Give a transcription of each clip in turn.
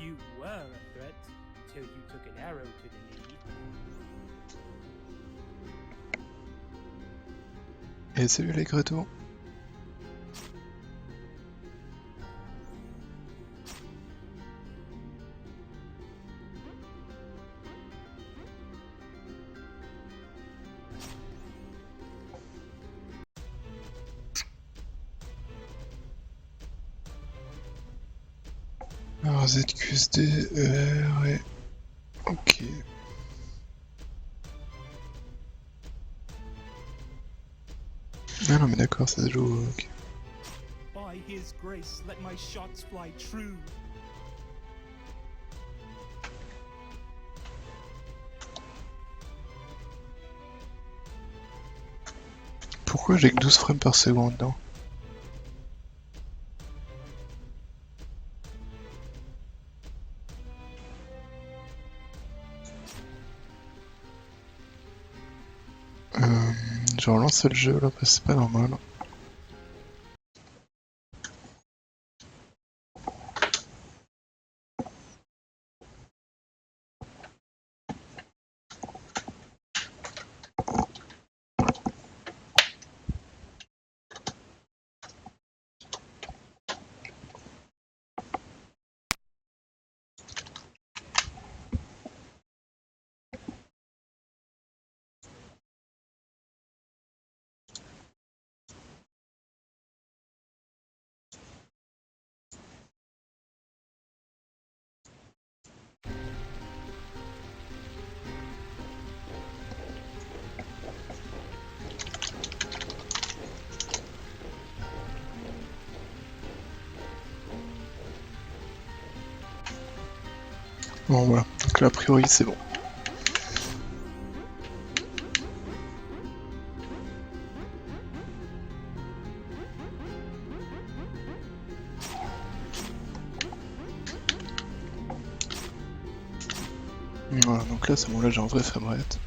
You were a threat till you took an arrow to the knee. Et salut les Gretos. Alors ZQSD, ouais. Ok. Ah non mais d'accord, ça se joue, ok. By his grace, let my shots fly true. Pourquoi j'ai que 12 frames par seconde non? Je relance le jeu là, parce que c'est pas normal. Bon voilà, donc là a priori c'est bon. Voilà, donc là c'est bon, là j'ai un vrai framerate.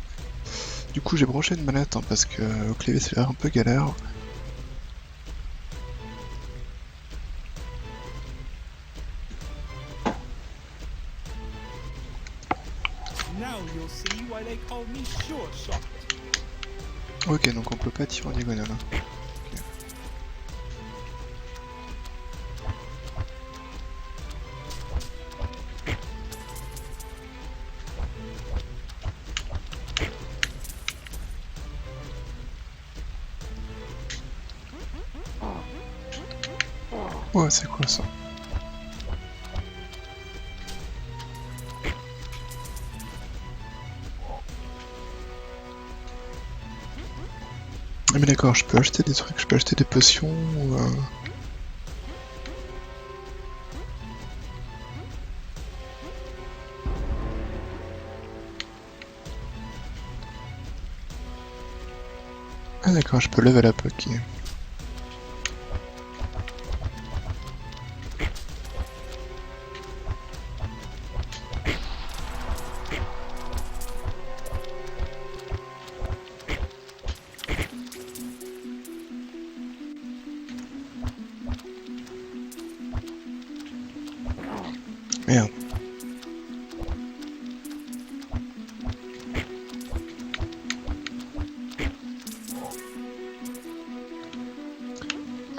Du coup j'ai branché une manette hein, parce que au clavier c'est l'air un peu galère. Now you'll see why they call me Sure Shot. Ok, donc on peut pas tirer en diagonale. Hein. Okay. Ouais, c'est quoi ça? Ah mais d'accord, je peux acheter des trucs, je peux acheter des potions ou... Ah d'accord, je peux level up, ok. Merde.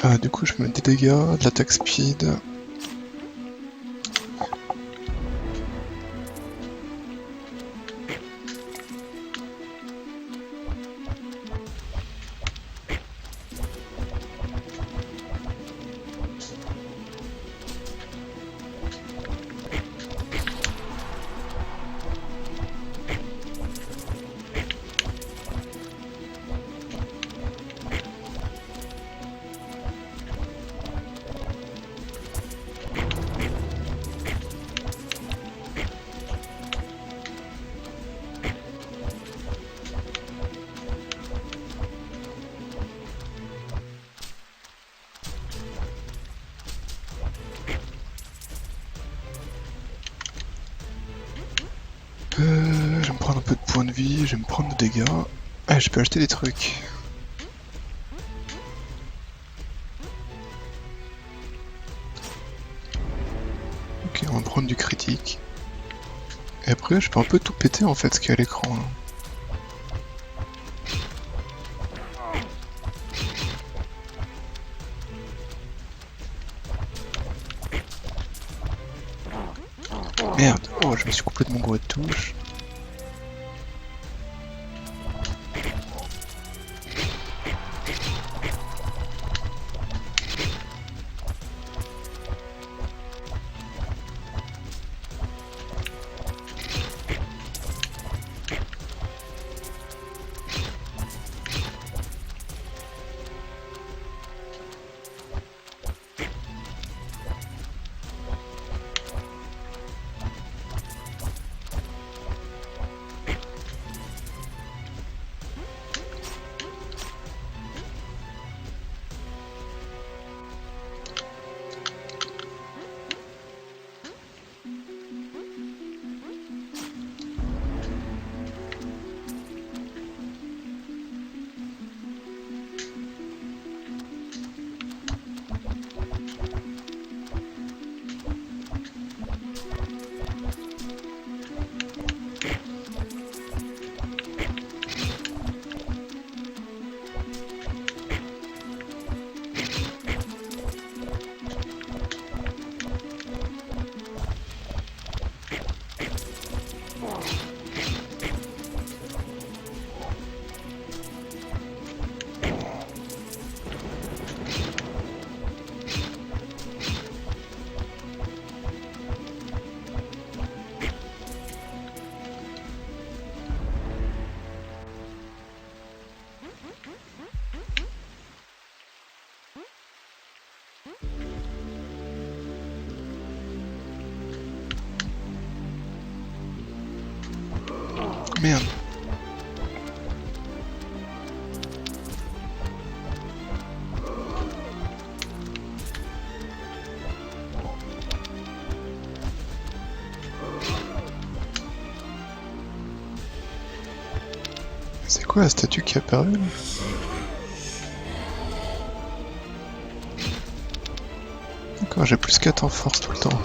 Ah, du coup je mets des dégâts, de l'attaque speed. Je vais me prendre un peu de points de vie, je vais me prendre des dégâts. Ah, je peux acheter des trucs. Ok, on va prendre du critique. truc, je peux un peu tout péter en fait ce qu'il y a à l'écran là. Merde, oh je me suis complètement gouré de touche. Merde. C'est quoi la statue qui est apparue là? D'accord, j'ai plus 4 en force tout le temps.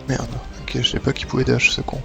Merde, ok, je sais pas qui pouvait dash ce con.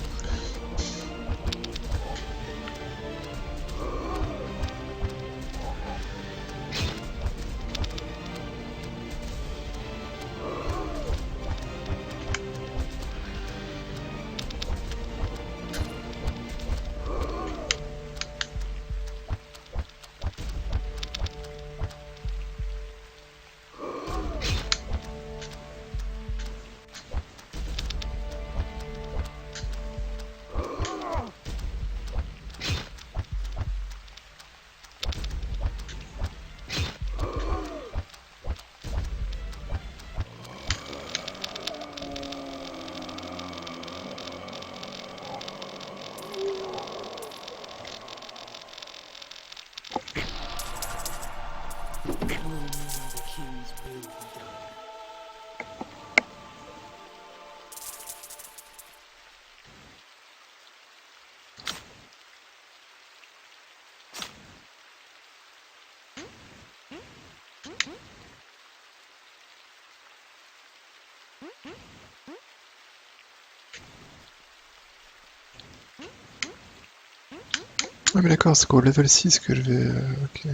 Ah mais d'accord, c'est qu'au level 6 que je vais... ok.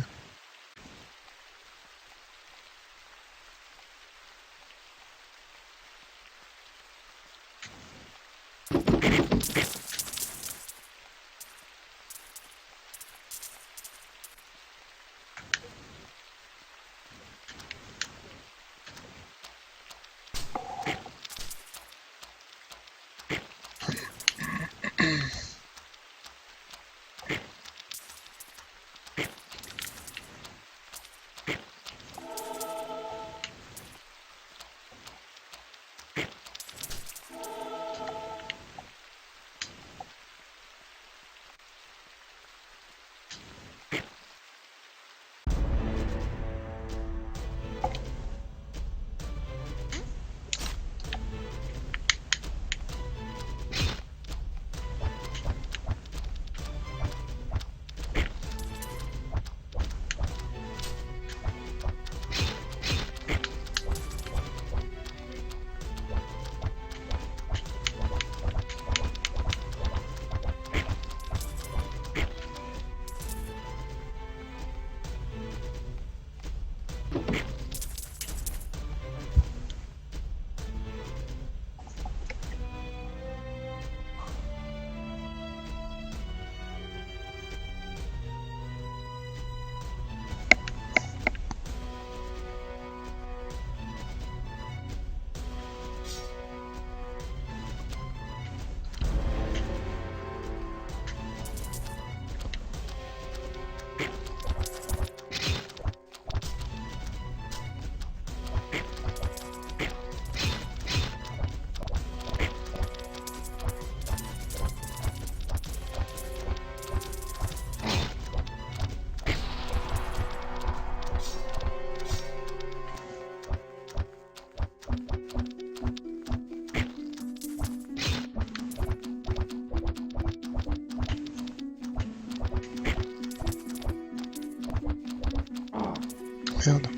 Merde.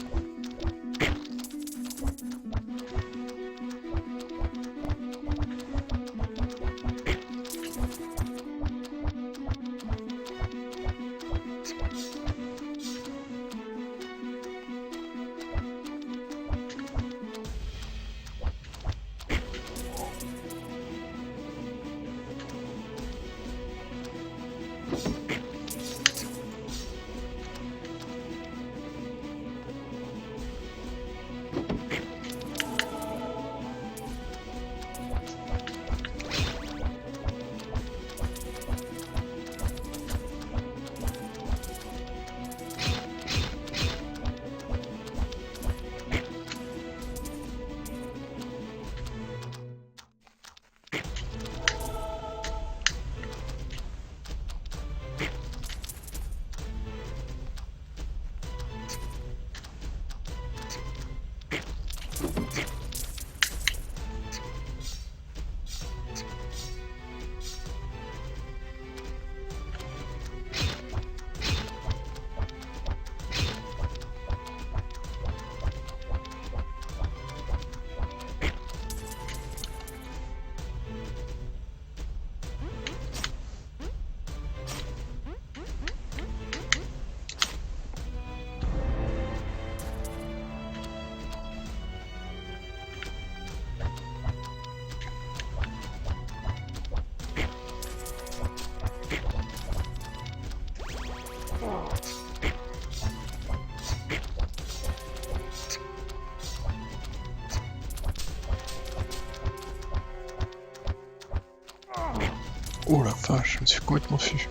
Oh la vache, je me suis complètement fichu.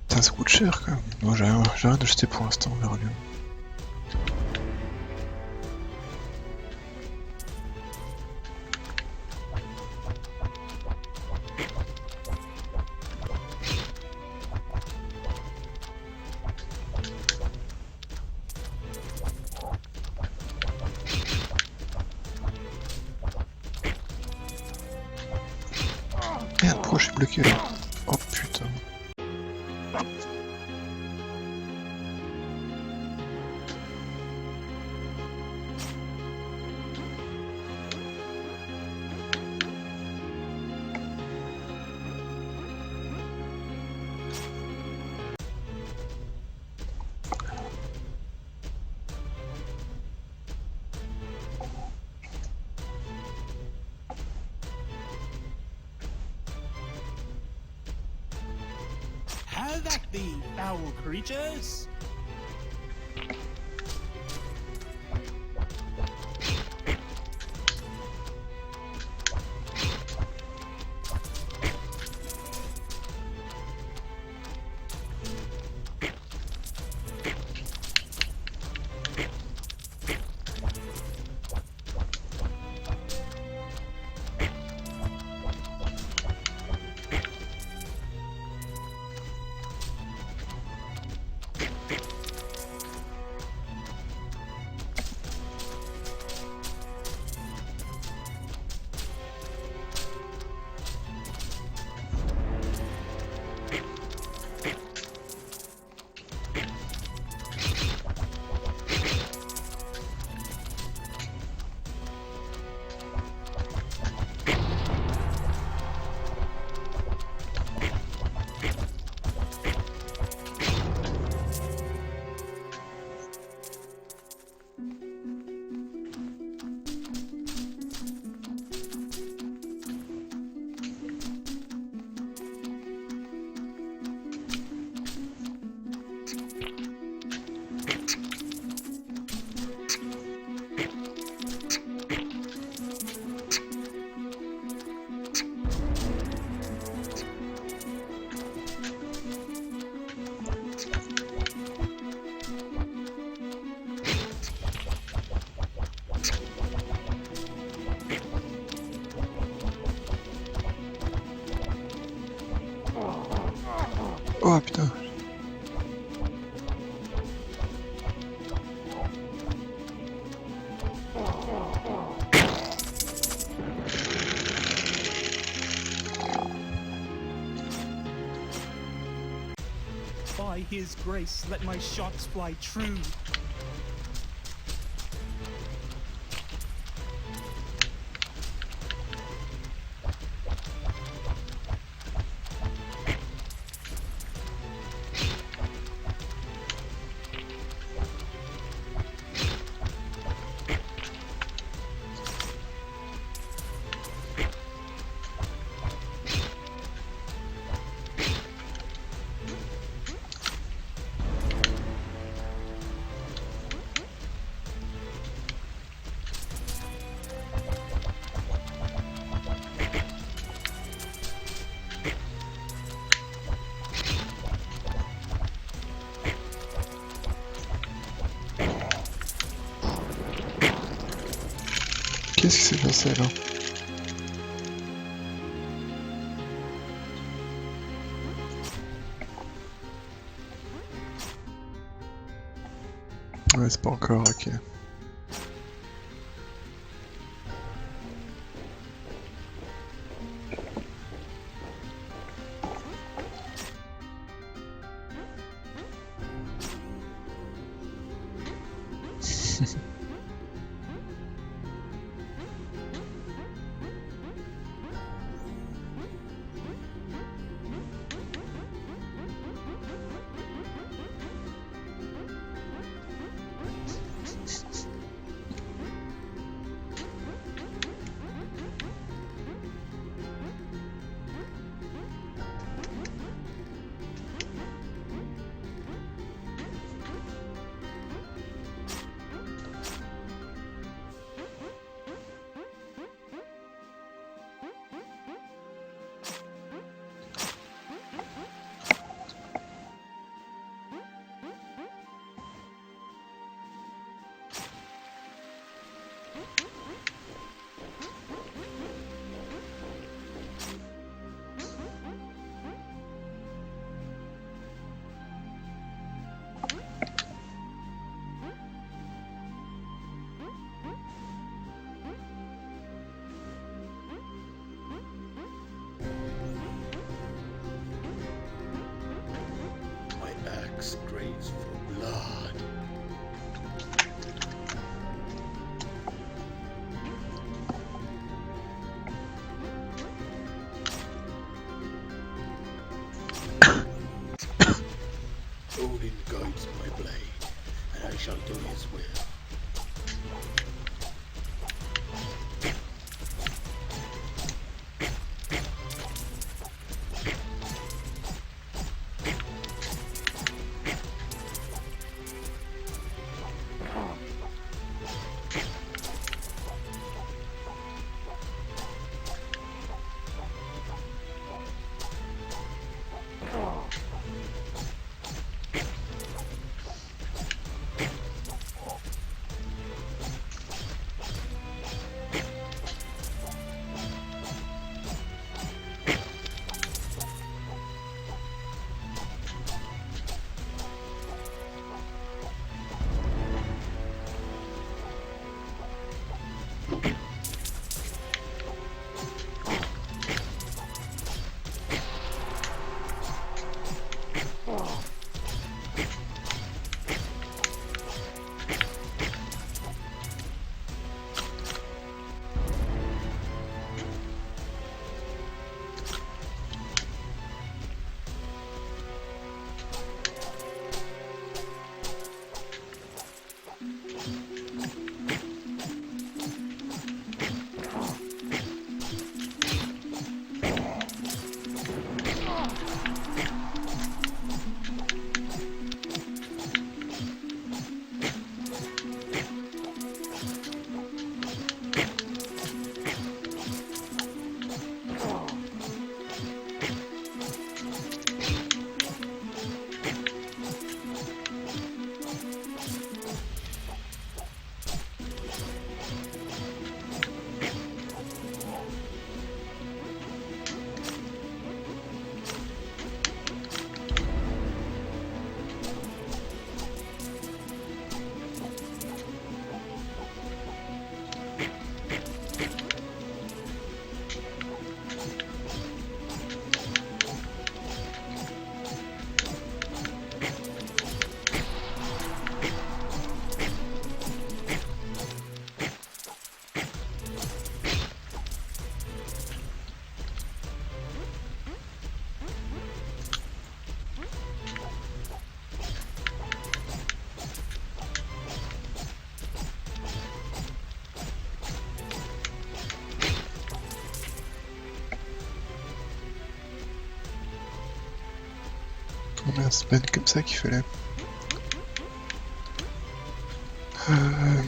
Putain, ça coûte cher quand même. Moi j'ai rien d'acheter pour l'instant, on verra bien. Merde, pourquoi je suis bloqué là? Oh putain. How that be, foul creatures? his grace, let my shots fly true. Qu'est-ce qui s'est passé là? Ouais, c'est pas encore, ok. Craves for blood. Odin guides my blade, and I shall do his will. Ah, c'est pas comme ça qu'il fallait. Euh...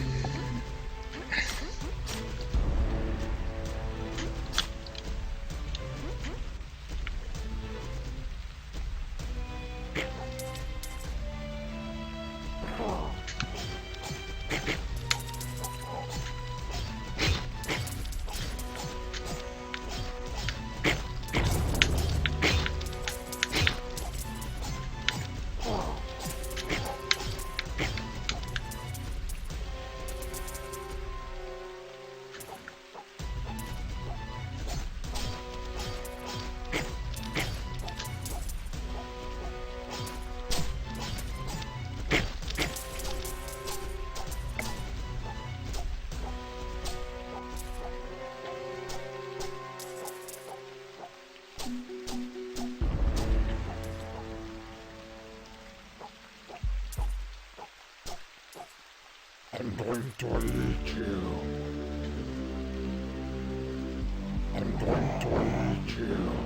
I'm going to eat you. I'm going to eat you.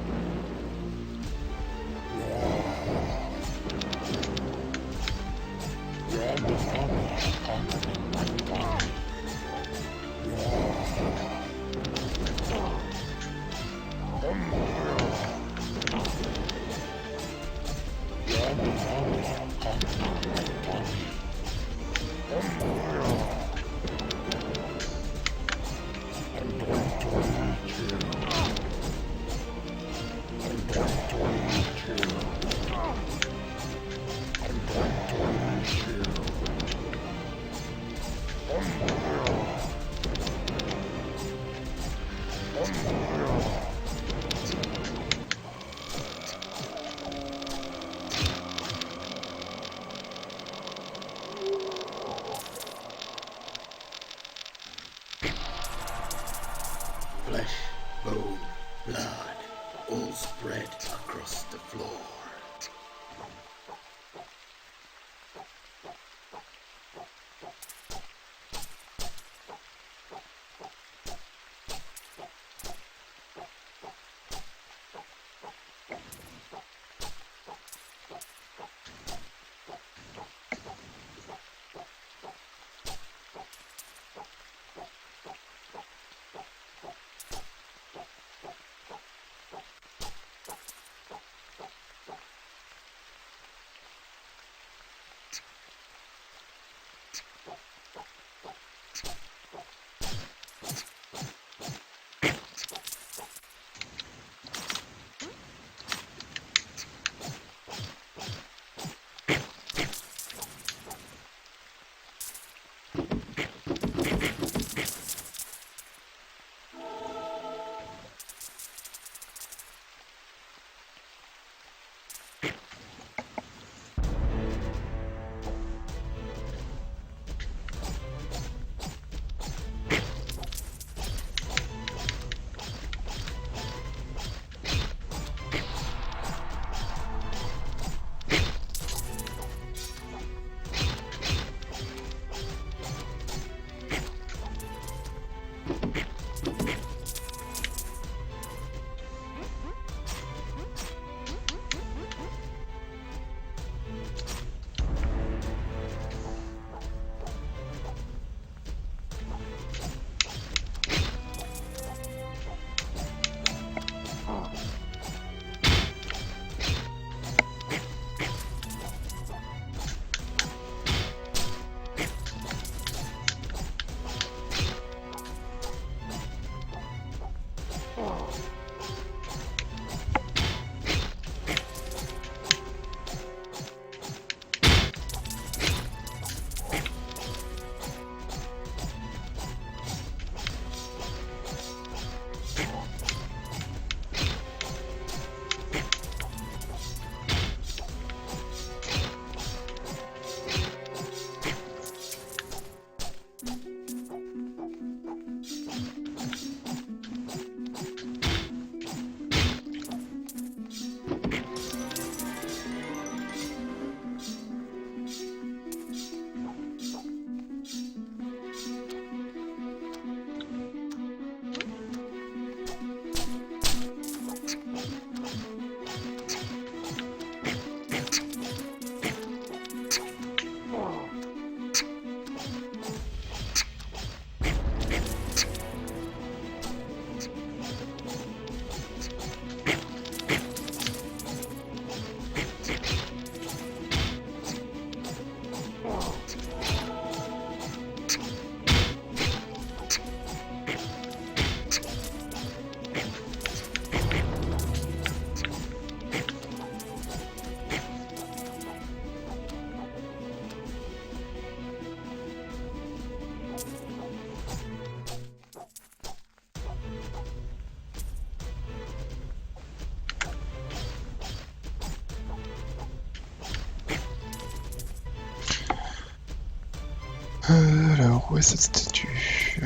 Alors, où est cette statue?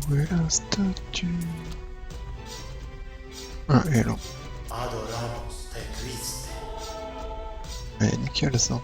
Où est la statue? Ah, elle est là. Adoramos te Christe. Ouais, nickel ça.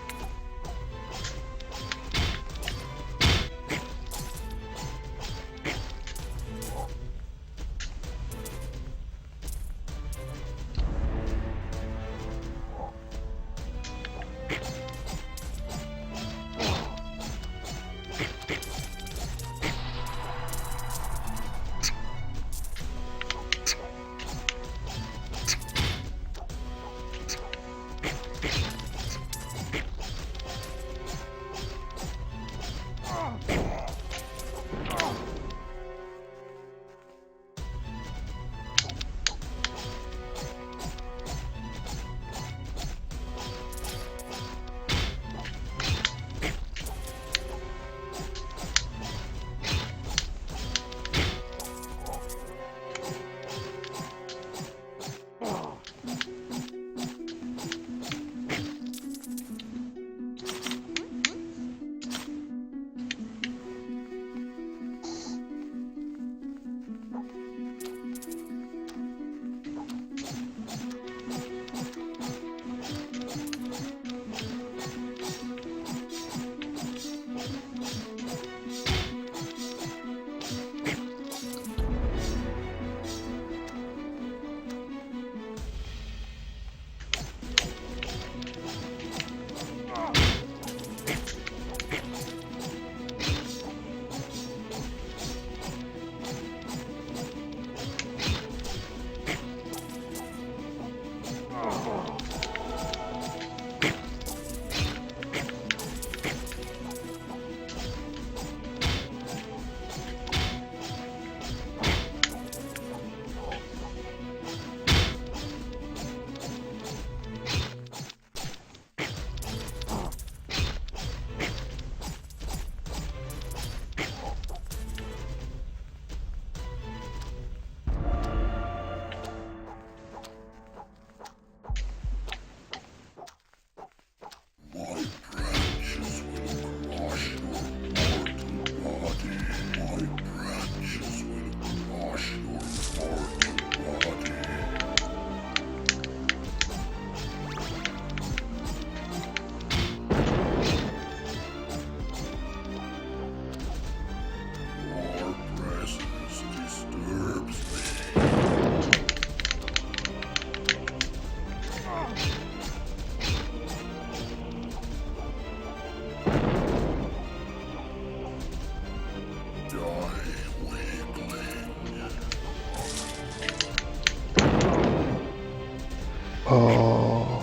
Oh.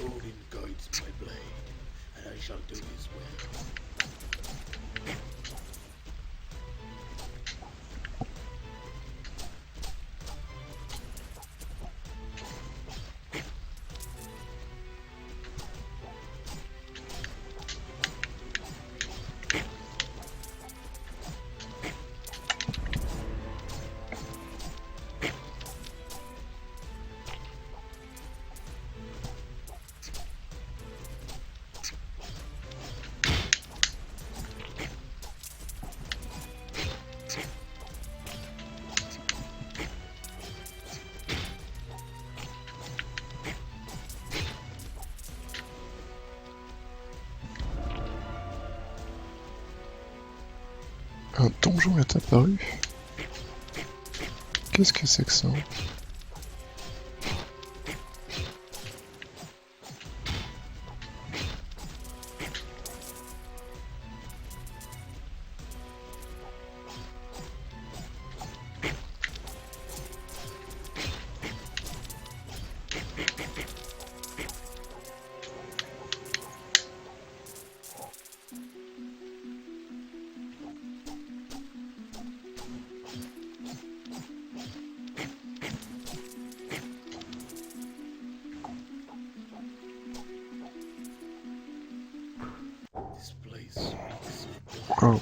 Odin guides my blade, and I shall do his will. Un donjon est apparu. Qu'est-ce que c'est que ça? This place reeks of Oh.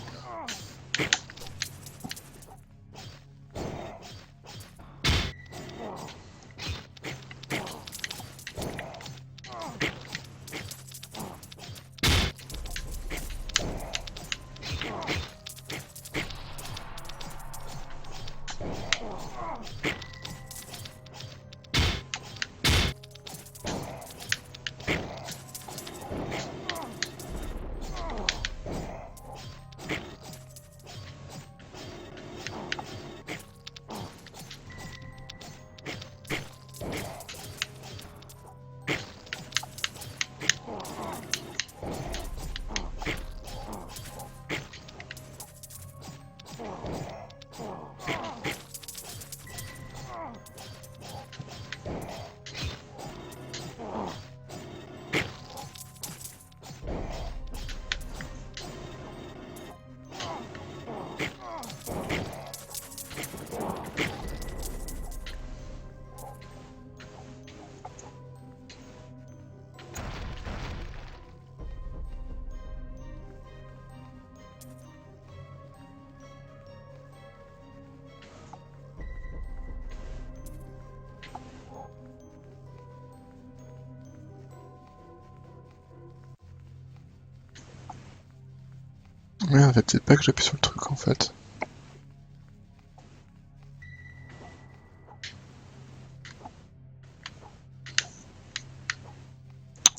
Merde, peut-être pas que j'appuie sur le truc en fait.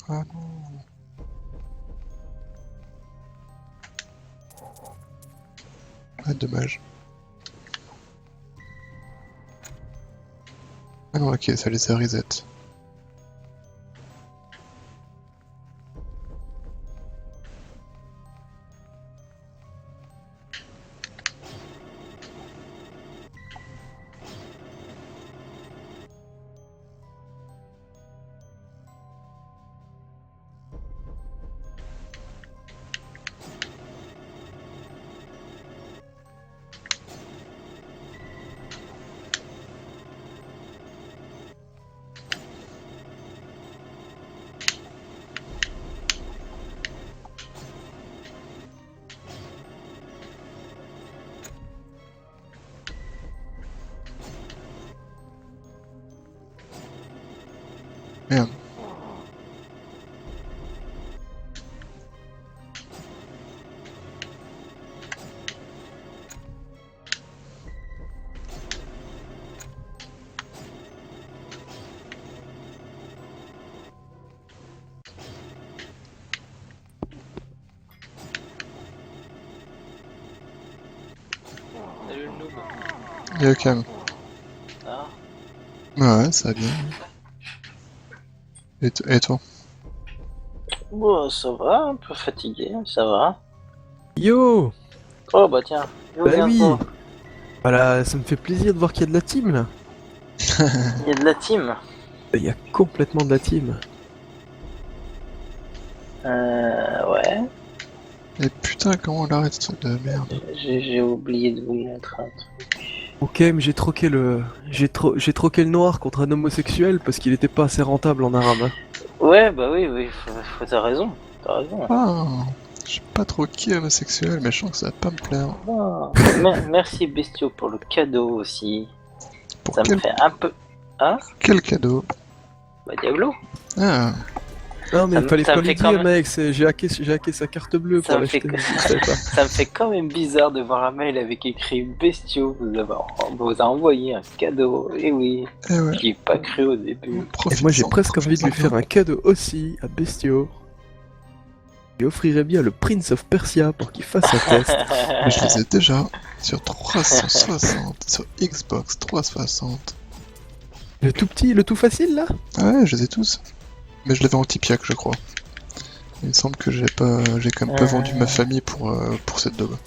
Ah non. Ah, dommage. Ah non, ok, ça les a reset. Merde. Salut le noob. Yo Cam. Ah, Ouais, ça va bien. Et toi? bon, ça va, un peu fatigué, ça va. Yo! Oh bah tiens, yo, Bah viens oui! toi. Voilà, ça me fait plaisir de voir qu'il y a de la team là. Il y a de la team. Il y a complètement de la team. Ouais, Et putain, comment on l'arrête ce truc de merde? j'ai oublié de vous mettre un truc. Ok, mais j'ai troqué le. J'ai troqué le noir contre un homosexuel parce qu'il était pas assez rentable en arabe. Ouais, bah oui, t'as raison, t'as raison. Ah, je sais pas trop qui est homosexuel, mais je sens que ça va pas me plaire. Ah, merci Bestio pour le cadeau aussi. Pour Ça me fait un peu... Hein? quel cadeau? Bah Diablo. Ah, Non, mais Ça il me- fallait ça pas me lui fait quand dire, même- mec, j'ai hacké sa carte bleue Ça pour me fait l'acheter. que- Je savais pas. Ça me fait quand même bizarre de voir un mail avec écrit Bestio vous a envoyé un cadeau, et oui, eh ouais. j'y ai pas cru au début. Et moi j'ai presque envie de lui faire un cadeau aussi à Bestio. Il offrirait bien le Prince of Persia pour qu'il fasse un test. Mais je les ai déjà. Sur 360, sur Xbox 360. Le tout petit, le tout facile là? Ah ouais, je les ai tous. Mais je l'avais en Tipiak, je crois. Il me semble que j'ai quand même pas vendu ma famille pour cette daube.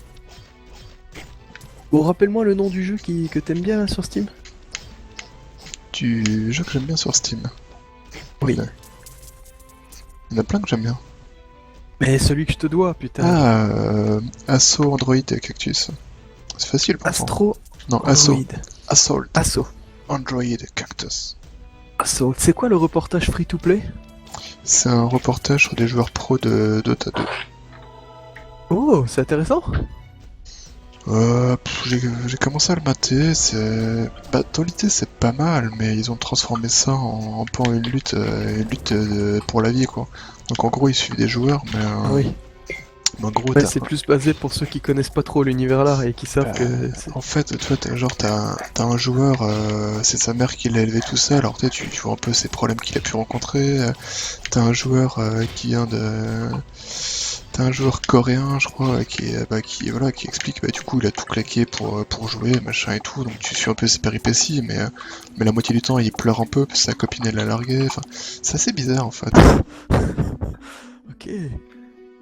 Bon, rappelle-moi le nom du jeu que t'aimes bien là sur Steam. Du jeu que j'aime bien sur Steam. Oui. Ouais. Il y en a plein que j'aime bien. Mais celui que je te dois, putain. Ah, Assaut, Android et Cactus. C'est facile pour moi. Astro. Non, Assaut. Android. Assault, Assaut. Android et Cactus. Assault. C'est quoi le reportage free to play? C'est un reportage sur des joueurs pro de Dota 2. Oh, c'est intéressant. J'ai commencé à le mater, dans l'idée c'est pas mal, mais ils ont transformé ça pour une lutte pour la vie quoi. Donc en gros ils suivent des joueurs, Oui. mais en gros Ouais, c'est plus basé pour ceux qui connaissent pas trop l'univers là et qui savent que. en fait, tu vois, t'as un joueur, c'est sa mère qui l'a élevé tout seul, alors tu vois un peu ses problèmes qu'il a pu rencontrer. T'as un joueur qui vient de. T'as un joueur coréen, je crois, qui explique, du coup, il a tout claqué pour jouer, machin et tout, donc tu suis un peu ses péripéties, mais la moitié du temps, il pleure un peu parce que sa copine, elle l'a largué, enfin, c'est assez bizarre, en fait. Ok.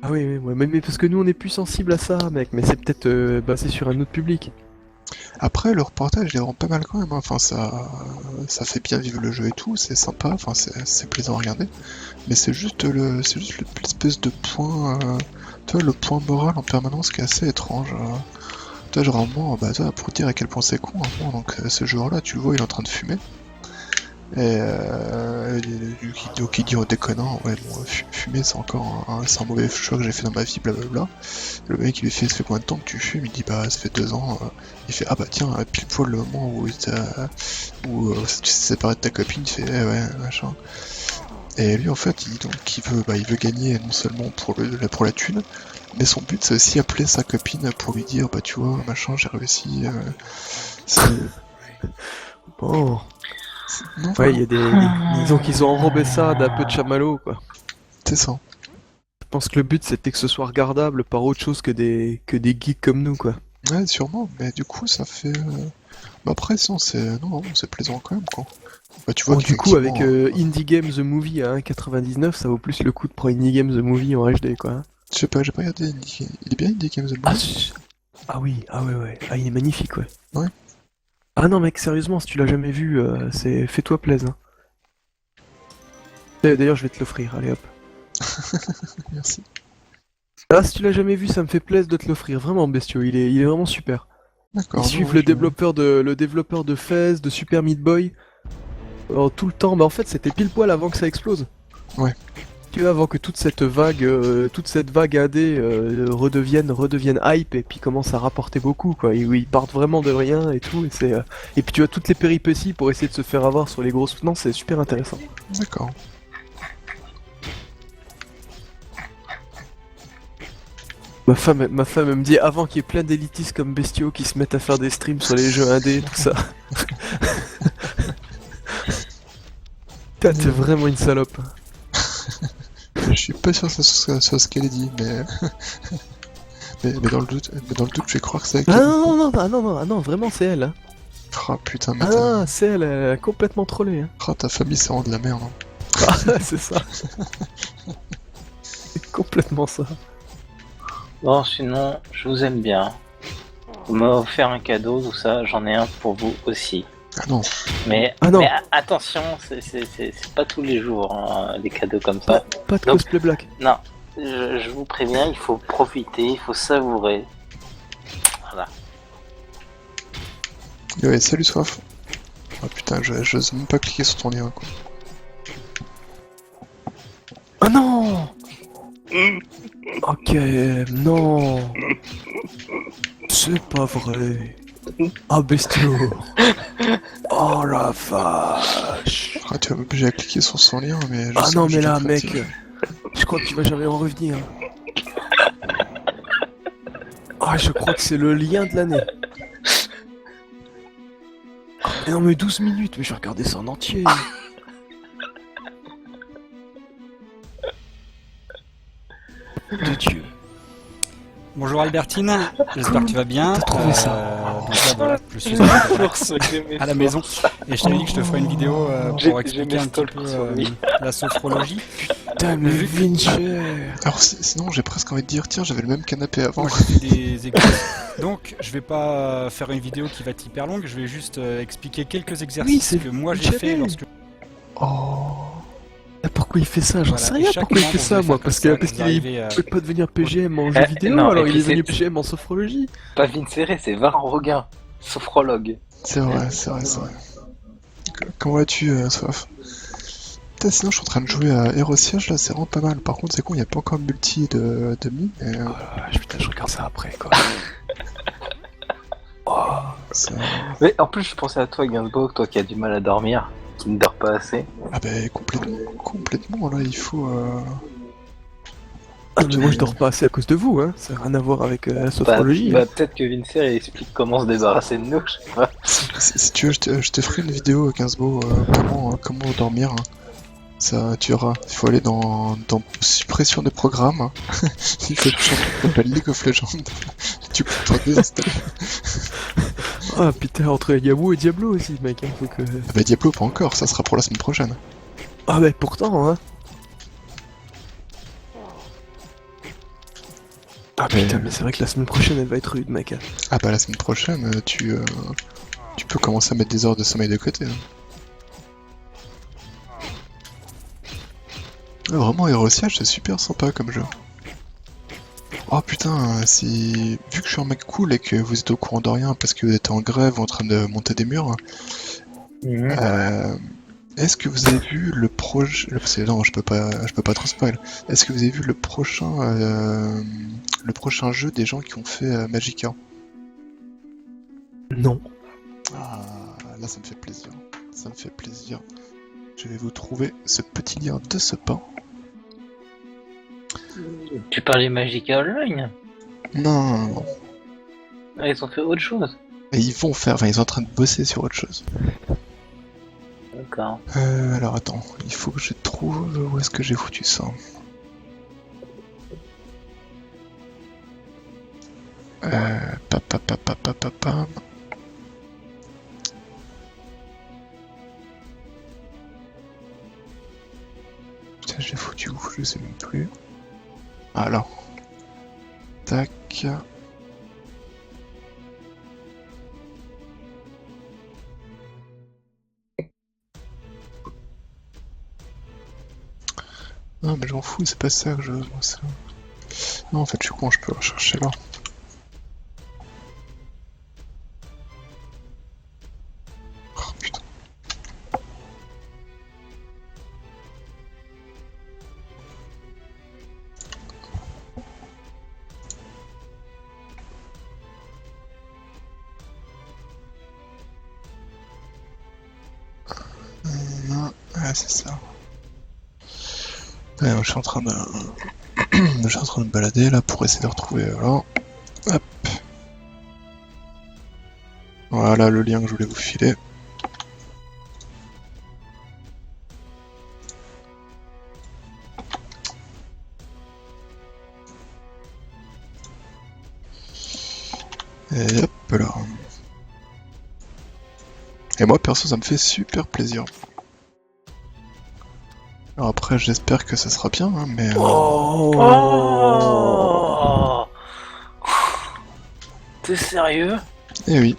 Ah oui, ouais, mais parce que nous on est plus sensible à ça, mec, mais c'est peut-être basé sur un autre public. Après, le reportage, il est vraiment pas mal quand même, hein. Enfin, ça fait bien vivre le jeu et tout, c'est sympa, enfin, c'est plaisant à regarder, mais c'est juste l'espèce de point, tu vois, le point moral en permanence qui est assez étrange. Tu vois, généralement, toi, pour te dire à quel point c'est con, hein, donc ce joueur-là, tu le vois, il est en train de fumer. Et qui dit en déconnant, ouais, bon, fumer c'est encore c'est un mauvais choix que j'ai fait dans ma vie, blablabla. Le mec il lui fait, ça fait combien de temps que tu fumes? Il dit, bah ça fait 2 ans. Il fait, ah bah tiens, pile poil le moment où tu t'es séparé de ta copine, il fait, eh ouais, machin. Et lui en fait, il veut gagner non seulement pour la thune, mais son but c'est aussi appeler sa copine pour lui dire, bah tu vois, machin, j'ai réussi. Bon. Non, Ouais, il y a disons qu'ils ont enrobé ça d'un peu de chamallow, quoi. c'est ça. Je pense que le but c'était que ce soit regardable par autre chose que des geeks comme nous, quoi. Ouais, sûrement, mais du coup, ça fait. Après, sinon, c'est plaisant quand même, quoi. Bah, tu vois Bon, du coup, avec qu'effectivement, Indie Game The Movie à 1,99, ça vaut plus le coup de prendre Indie Game The Movie en HD, quoi. je sais pas, j'ai pas regardé. Il est bien Indie Games the Ah, Movie. ah oui, ah ouais. Ah, il est magnifique, ouais. Ouais. Ah non, mec, sérieusement, si tu l'as jamais vu, fais-toi plaisir. Hein. D'ailleurs, je vais te l'offrir, allez hop. Merci. Ah, si tu l'as jamais vu, ça me fait plaisir de te l'offrir. Vraiment, bestiaux, il est vraiment super. D'accord. Ils suivent le développeur de FaZe, de Super Meat Boy, tout le temps. Bah en fait, c'était pile poil avant que ça explose. Ouais. Tu vois, avant que toute cette vague AD redevienne hype et puis commence à rapporter beaucoup, quoi. Ils partent vraiment de rien et tout. Et puis tu as toutes les péripéties pour essayer de se faire avoir sur les grosses. Non, c'est super intéressant. D'accord. Ma femme elle me dit avant qu'il y ait plein d'élitistes comme bestiaux qui se mettent à faire des streams sur les jeux indés, tout ça. Putain, t'es vraiment une salope. Je suis pas sûr que ça soit ce qu'elle a dit, mais. mais dans le doute, je vais croire que c'est elle qui Ah a dit. non, vraiment c'est elle. Hein. Ah putain, mais Ah, c'est elle, elle a complètement trollé. Hein. ta famille, c'est vraiment de la merde. Hein. Ah, c'est ça. C'est complètement ça. Bon, sinon, je vous aime bien. Vous m'avez offert un cadeau, tout ça, j'en ai un pour vous aussi. Ah non. Mais, Ah non. mais attention, c'est pas tous les jours hein, des cadeaux comme ça. Pas de Donc- cosplay black. Non, je vous préviens, il faut profiter, il faut savourer. Voilà. Ouais, salut Soif. Ah putain, j'ose même pas cliquer sur ton lien, quoi. Oh non. Ok, non. C'est pas vrai. Ah, bestiaux. Oh la vache. Ah, tu vas m'obliger à cliquer sur son lien, mais. Ah sais non, que mais je là, te mec, fatigue. je crois que tu vas jamais en revenir. Ah, je crois que c'est le lien de l'année. Ah, mais non, mais 12 minutes, mais je vais regarder ça en entier. De Dieu. Bonjour Albertine, j'espère que tu vas bien. T'as trouvé ça Donc là, voilà, je suis à la maison et je t'avais dit que je te ferais une vidéo pour expliquer un petit peu la sophrologie. Putain, mais Vincher. Alors sinon j'ai presque envie de dire tiens j'avais le même canapé avant. Moi j'ai fait des exercices. Donc je vais pas faire une vidéo qui va être hyper longue, je vais juste expliquer quelques exercices c'est que moi j'ai Vincher. fait lorsque... Oh. Ah, pourquoi il fait ça? J'en Voilà, sais et rien chaque pourquoi il fait membre, ça je vais moi, faire parce comme ça, qu'il je vais arriver à- peut pas devenir PGM en jeu vidéo, non, alors et il puis est devenu c'est- PGM en sophrologie. Pas Vinceré, c'est Varan Roguin, sophrologue. C'est vrai. Comment vas-tu, Soif? Putain, sinon je suis en train de jouer à Hero Siege là, c'est vraiment pas mal. Par contre c'est con, il n'y a pas encore de multi de mi, mais Oh là là, putain, je regarde ça après quoi. ça... Mais en plus, je pensais à toi, Gainsbourg, toi qui as du mal à dormir, qui ne dort pas assez. Ah bah complètement là, il faut... Ah, mais moi je dors pas assez à cause de vous, hein. Ça n'a rien à voir avec la sophrologie. Bah, peut-être que Vincer explique comment se débarrasser de nous, je sais pas. Si tu veux, je te ferai une vidéo, Gainsbourg, comment dormir. Hein. Ça, tu verras. Il faut aller dans suppression de programme. Hein. Il faut que tu s'appelle League of Legends. Tu peux te désinstaller. Ah putain, entre Yahoo et Diablo aussi, mec. Hein, faut que... Ah bah Diablo pas encore, ça sera pour la semaine prochaine. Ah bah pourtant, hein. Ah putain, mais c'est vrai que la semaine prochaine elle va être rude, mec. Ah bah la semaine prochaine, tu peux commencer à mettre des heures de sommeil de côté. Hein. Ah, vraiment, Hero Siege, c'est super sympa comme jeu. Oh putain, si... vu que je suis un mec cool et que vous êtes au courant de rien parce que vous êtes en grève ou en train de monter des murs, est-ce que vous avez vu le projet... Non, je peux pas trop spoil. Est-ce que vous avez vu le prochain jeu des gens qui ont fait Magicka? Non. Ah, là ça me fait plaisir. Ça me fait plaisir. Je vais vous trouver ce petit lien de ce pain. Tu parlais Magica Online? Non. Ah, ils ont fait autre chose. Et ils vont faire... Enfin, ils sont en train de bosser sur autre chose. D'accord. Alors attends, il faut que je trouve où est-ce que j'ai foutu ça. Pam. Putain, j'ai foutu où? Je sais même plus. Alors. Tac. Non mais j'en fous, c'est pas ça que je veux, moi, ça. Non en fait je suis con, je peux rechercher là. Oh putain. Non, ah c'est ça. Ouais, je suis en train de... je suis en train de me balader là pour essayer de retrouver... Voilà. Hop. Voilà le lien que je voulais vous filer. Et hop là. Et moi perso ça me fait super plaisir. Alors après j'espère que ça sera bien, hein, mais... Oh T'es sérieux? Eh oui,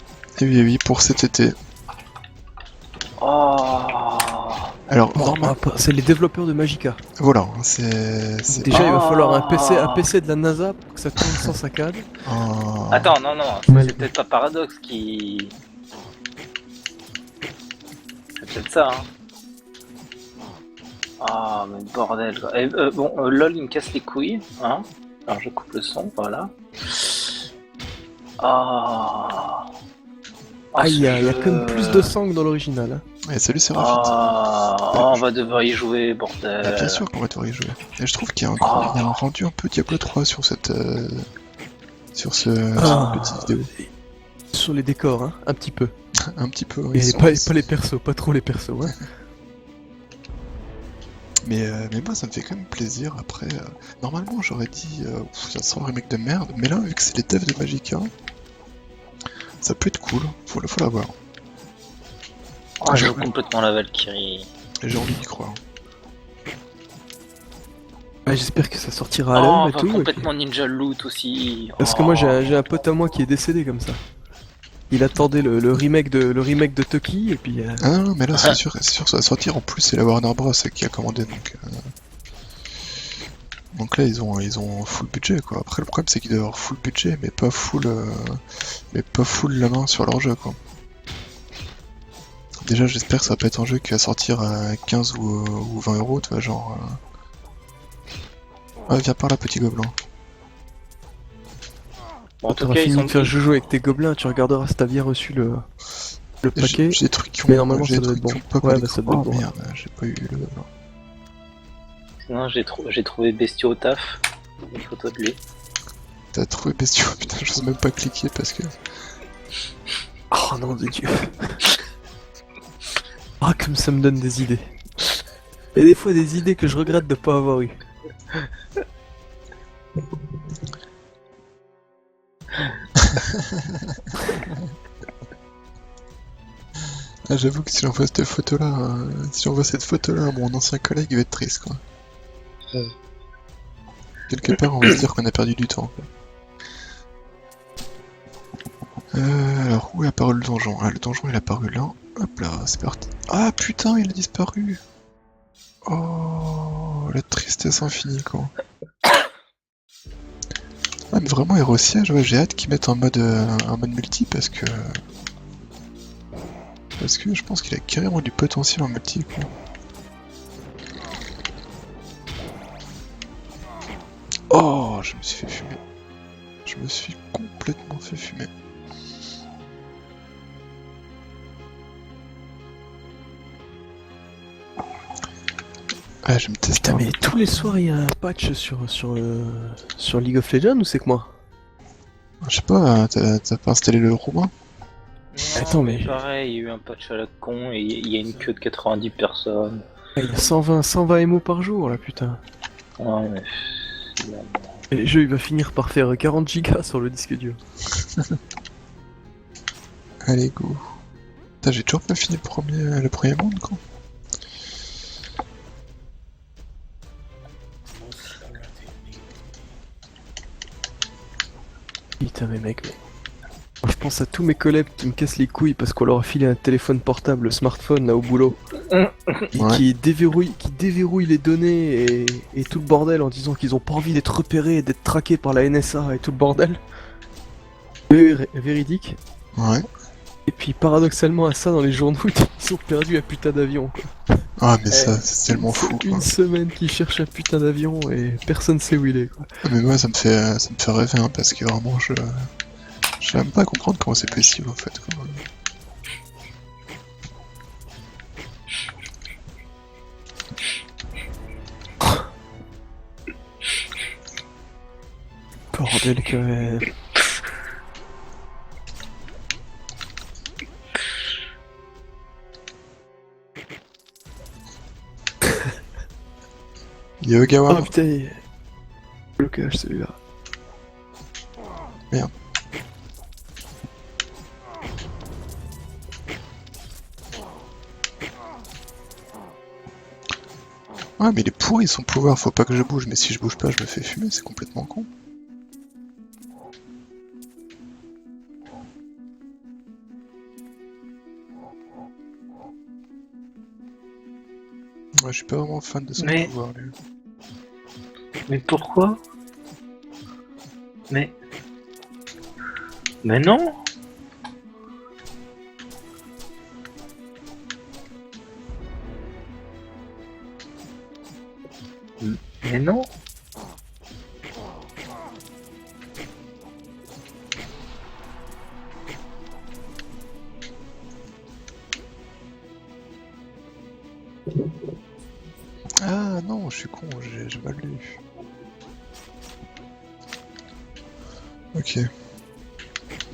pour cet été. Oh Alors, Oh, normalement, c'est les développeurs de Magica. voilà, c'est... Déjà, il va Oh. falloir un PC de la NASA pour que ça tourne sans saccade. Attends, non, Ouais. c'est peut-être pas Paradox qui... C'est peut-être ça, hein. Ah, mais bordel, quoi. Bon, LOL, il me casse les couilles, hein. Alors, je coupe le son, voilà. Ah... Ah, il y a quand même plus de sang que dans l'original. Hein. Et salut Séraphine. On va devoir y jouer, bordel. Bah, bien sûr qu'on va devoir y jouer. Et je trouve qu'il y a un, il y a un rendu un peu Diablo 3 sur cette... sur ce petite vidéo. Sur les décors, hein, un petit peu. Un petit peu, oui. Et pas les persos, pas trop les persos. Hein. Mais moi ça me fait quand même plaisir. Après, normalement j'aurais dit ça sent le remake de merde, mais là vu que c'est les devs de Magicka, ça peut être cool, faut l'avoir. Ah, je veux complètement la Valkyrie. J'ai envie d'y croire. Ouais, j'espère que ça sortira à Oh, l'heure et enfin, tout. complètement Ninja Loot aussi. Parce que moi j'ai un pote à moi qui est décédé comme ça. Il attendait le remake de Toki et puis. Ah non, mais là c'est sûr ça va sortir. En plus c'est la Warner Bros qui a commandé donc là ils ont full budget quoi. Après le problème c'est qu'ils doivent avoir full budget mais pas full la main sur leur jeu quoi. Déjà j'espère que ça va pas être un jeu qui va sortir à 15 ou 20 euros, tu vois, genre... Ah viens par là petit gobelin. Bon, en tout T'auras cas, fini de faire joujou avec tes gobelins, tu regarderas si t'as bien reçu le paquet. J'ai des trucs qui ont, Mais normalement, j'ai ça des doit trucs être qui bon. ont pas Ouais, collé. bah, ça doit être Oh bon. merde, j'ai pas eu le gobelin. Sinon, j'ai trouvé Bestiau au taf. Une photo de lui. T'as trouvé bestiaux, putain j'ose même pas cliquer parce que... Oh non de Dieu. Ah comme ça me donne des idées. Et des fois des idées que je regrette de pas avoir eu. Ah j'avoue que si j'envoie cette photo là, à mon ancien collègue il va être triste quoi. Quelque part on va se dire qu'on a perdu du temps quoi. Alors où est apparu le donjon? Ah le donjon il est apparu là. Hop là, c'est parti. Ah putain il a disparu. Oh la tristesse infinie quoi. Ah mais vraiment Hero Siege, ouais, j'ai hâte qu'ils mettent un mode multi parce que je pense qu'il a carrément du potentiel en multi quoi. Oh je me suis fait fumer. Je me suis complètement fait fumer. Ah je me teste. Putain mais tous les soirs il y a un patch sur League of Legends ou c'est que moi? Je sais pas, t'as pas installé le roumain? Attends, mais- Pareil, il y a eu un patch à la con et il y a une queue de 90 personnes. Ah, il y a 120 MO par jour là putain. Ouais, mais... Et le jeu il va finir par faire 40 gigas sur le disque dur. Allez go. Putain j'ai toujours pas fini le premier monde quoi. Putain mais mec, moi, je pense à tous mes collègues qui me cassent les couilles parce qu'on leur a filé un téléphone portable, smartphone là au boulot. Et Ouais. qui déverrouille les données et tout le bordel en disant qu'ils ont pas envie d'être repérés et d'être traqués par la NSA et tout le bordel. Véridique. Ouais. Et puis paradoxalement à ça dans les journaux ils ont perdu un putain d'avion quoi. Ah mais ça c'est tellement fou quoi. Une semaine qu'ils cherchent un putain d'avion et personne sait où il est quoi. Ah, mais moi ça me fait rêver hein, parce que vraiment je sais même pas comprendre comment c'est possible en fait quoi. Bordel que... Yogawa. Oh putain, blocage celui-là. Merde. Ah mais il est pourri son pouvoir, faut pas que je bouge, mais si je bouge pas je me fais fumer, c'est complètement con. Ouais, je suis pas vraiment fan de son Mais- pouvoir lui. Mais pourquoi? Mais non. Mais non. Ah non, je suis con, j'ai mal lu. Ok.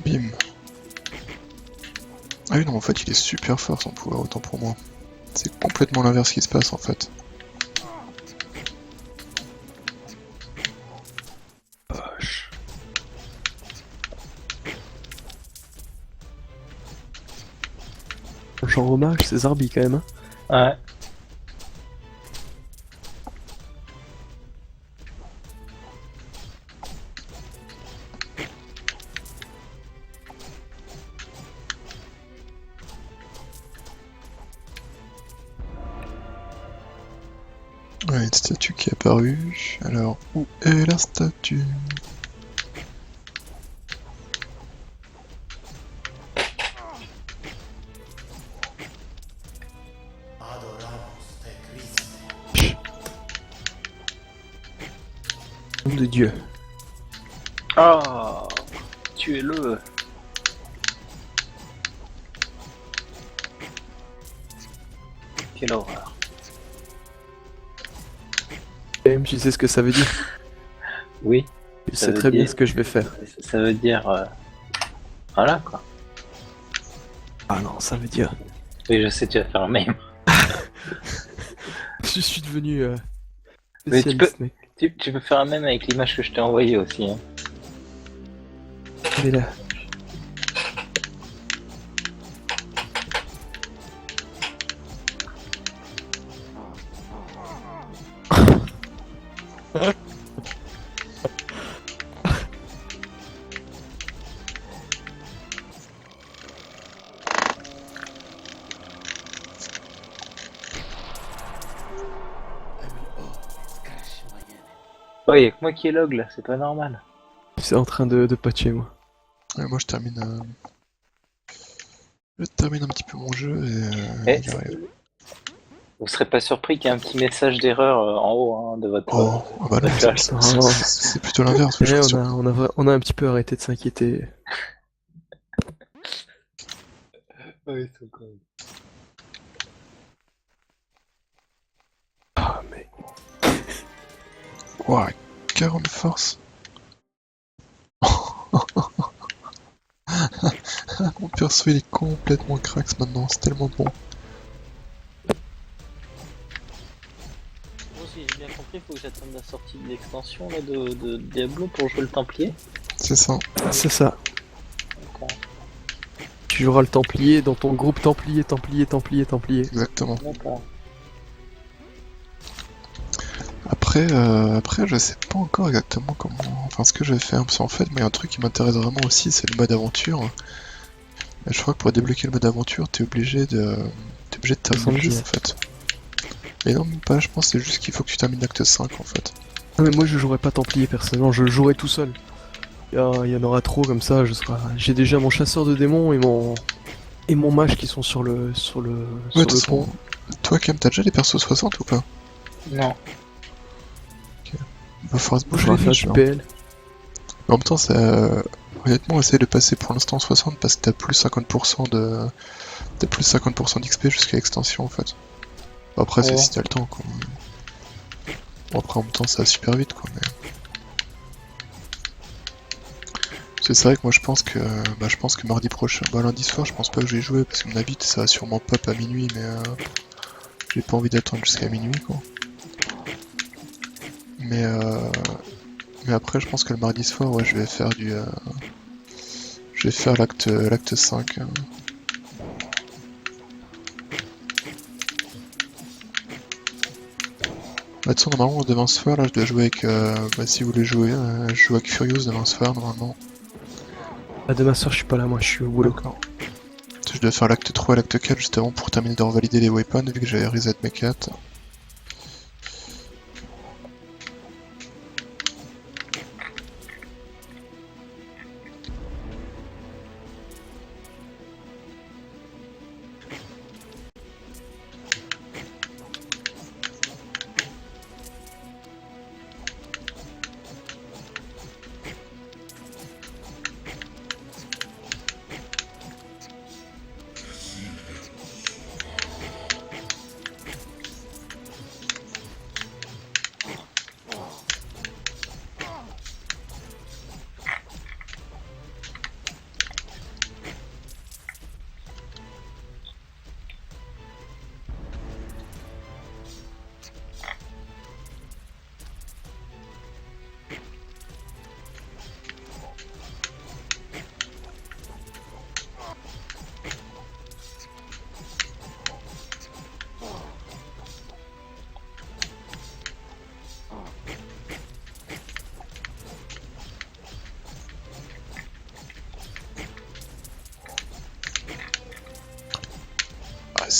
Bim. Ah oui non, en fait il est super fort son pouvoir, autant pour moi. C'est complètement l'inverse qui se passe en fait. Genre hommage, c'est Zarbi quand même. Hein. Ouais. Ouais, une statue qui est apparue. Alors, où est la statue? Adoramos te Christe. Nom de Dieu. Ah, tuez-le. Quelle horreur. Même tu sais ce que ça veut dire. Oui, Tu Ça sais veut très bien dire- ce que je vais faire. ça veut dire... Voilà quoi. Ah non, ça veut dire. Oui, je sais, tu vas faire un meme. Je suis devenu Mais tu spécialiste, mec. Tu peux faire un meme avec l'image que je t'ai envoyée aussi. Hein. Elle est là. Oh, y'a que moi qui est log là, c'est pas normal. C'est en train de patcher, moi. Ouais, moi je termine. Je termine un petit peu mon jeu Eh, et j'arrive. Vous serez pas surpris qu'il y ait un petit message d'erreur en haut hein, de votre... Oh, bah non, Flash. c'est plutôt l'inverse. Eh, Je suis on a un petit peu arrêté de s'inquiéter. Oui, c'est cool. Ah, mais. Ouah, 40 force. Mon perso il est complètement crax maintenant, c'est tellement bon. Bon, si j'ai bien compris, faut que j'attende la sortie de l'extension là, de Diablo pour jouer le Templier. C'est ça. C'est ça. D'accord. Tu joueras le Templier dans ton groupe Templier. Exactement. D'accord. Après, je sais pas encore exactement comment. Enfin, ce que je vais faire. Parce qu'en fait, mais un truc qui m'intéresse vraiment aussi, c'est le mode aventure. Et je crois que pour débloquer le mode aventure, t'es obligé de terminer le jeu 70. en fait. Mais non, même pas, je pense que c'est juste qu'il faut que tu termines l'acte 5 en fait. Ah, mais moi je jouerai pas Templier personnellement, je jouerai tout seul. Il y en aura trop comme ça, j'ai déjà mon chasseur de démons et mon mage qui sont sur le Ouais, sur de le toute façon, pont. toi, Cam, t'as déjà les persos 60 ou pas? Non. Il va falloir se Je bouger vais les faire miches, du là. PL. Mais en même temps, honnêtement, essaye de passer pour l'instant 60 parce que t'as plus 50% de. T'as plus 50% d'XP jusqu'à l'extension en fait. Après, c'est Ouais. si t'as le temps quoi. Bon, après, en même temps, ça va super vite quoi. Mais... C'est vrai que moi je pense que mardi prochain, bah lundi soir, je pense pas que je vais jouer parce que mon avis ça va sûrement pop à minuit, mais j'ai pas envie d'attendre jusqu'à minuit quoi. Mais après, je pense que le mardi soir, ouais, je vais faire l'acte 5. Bah, de toute façon, normalement, demain soir, là, je dois jouer avec. Si vous voulez jouer, je joue avec Furious demain soir, normalement. Ah, demain soir je suis pas là, moi je suis au boulot. D'accord. Je dois faire l'acte 3 et l'acte 4 justement pour terminer de revalider les weapons, vu que j'avais reset mes 4.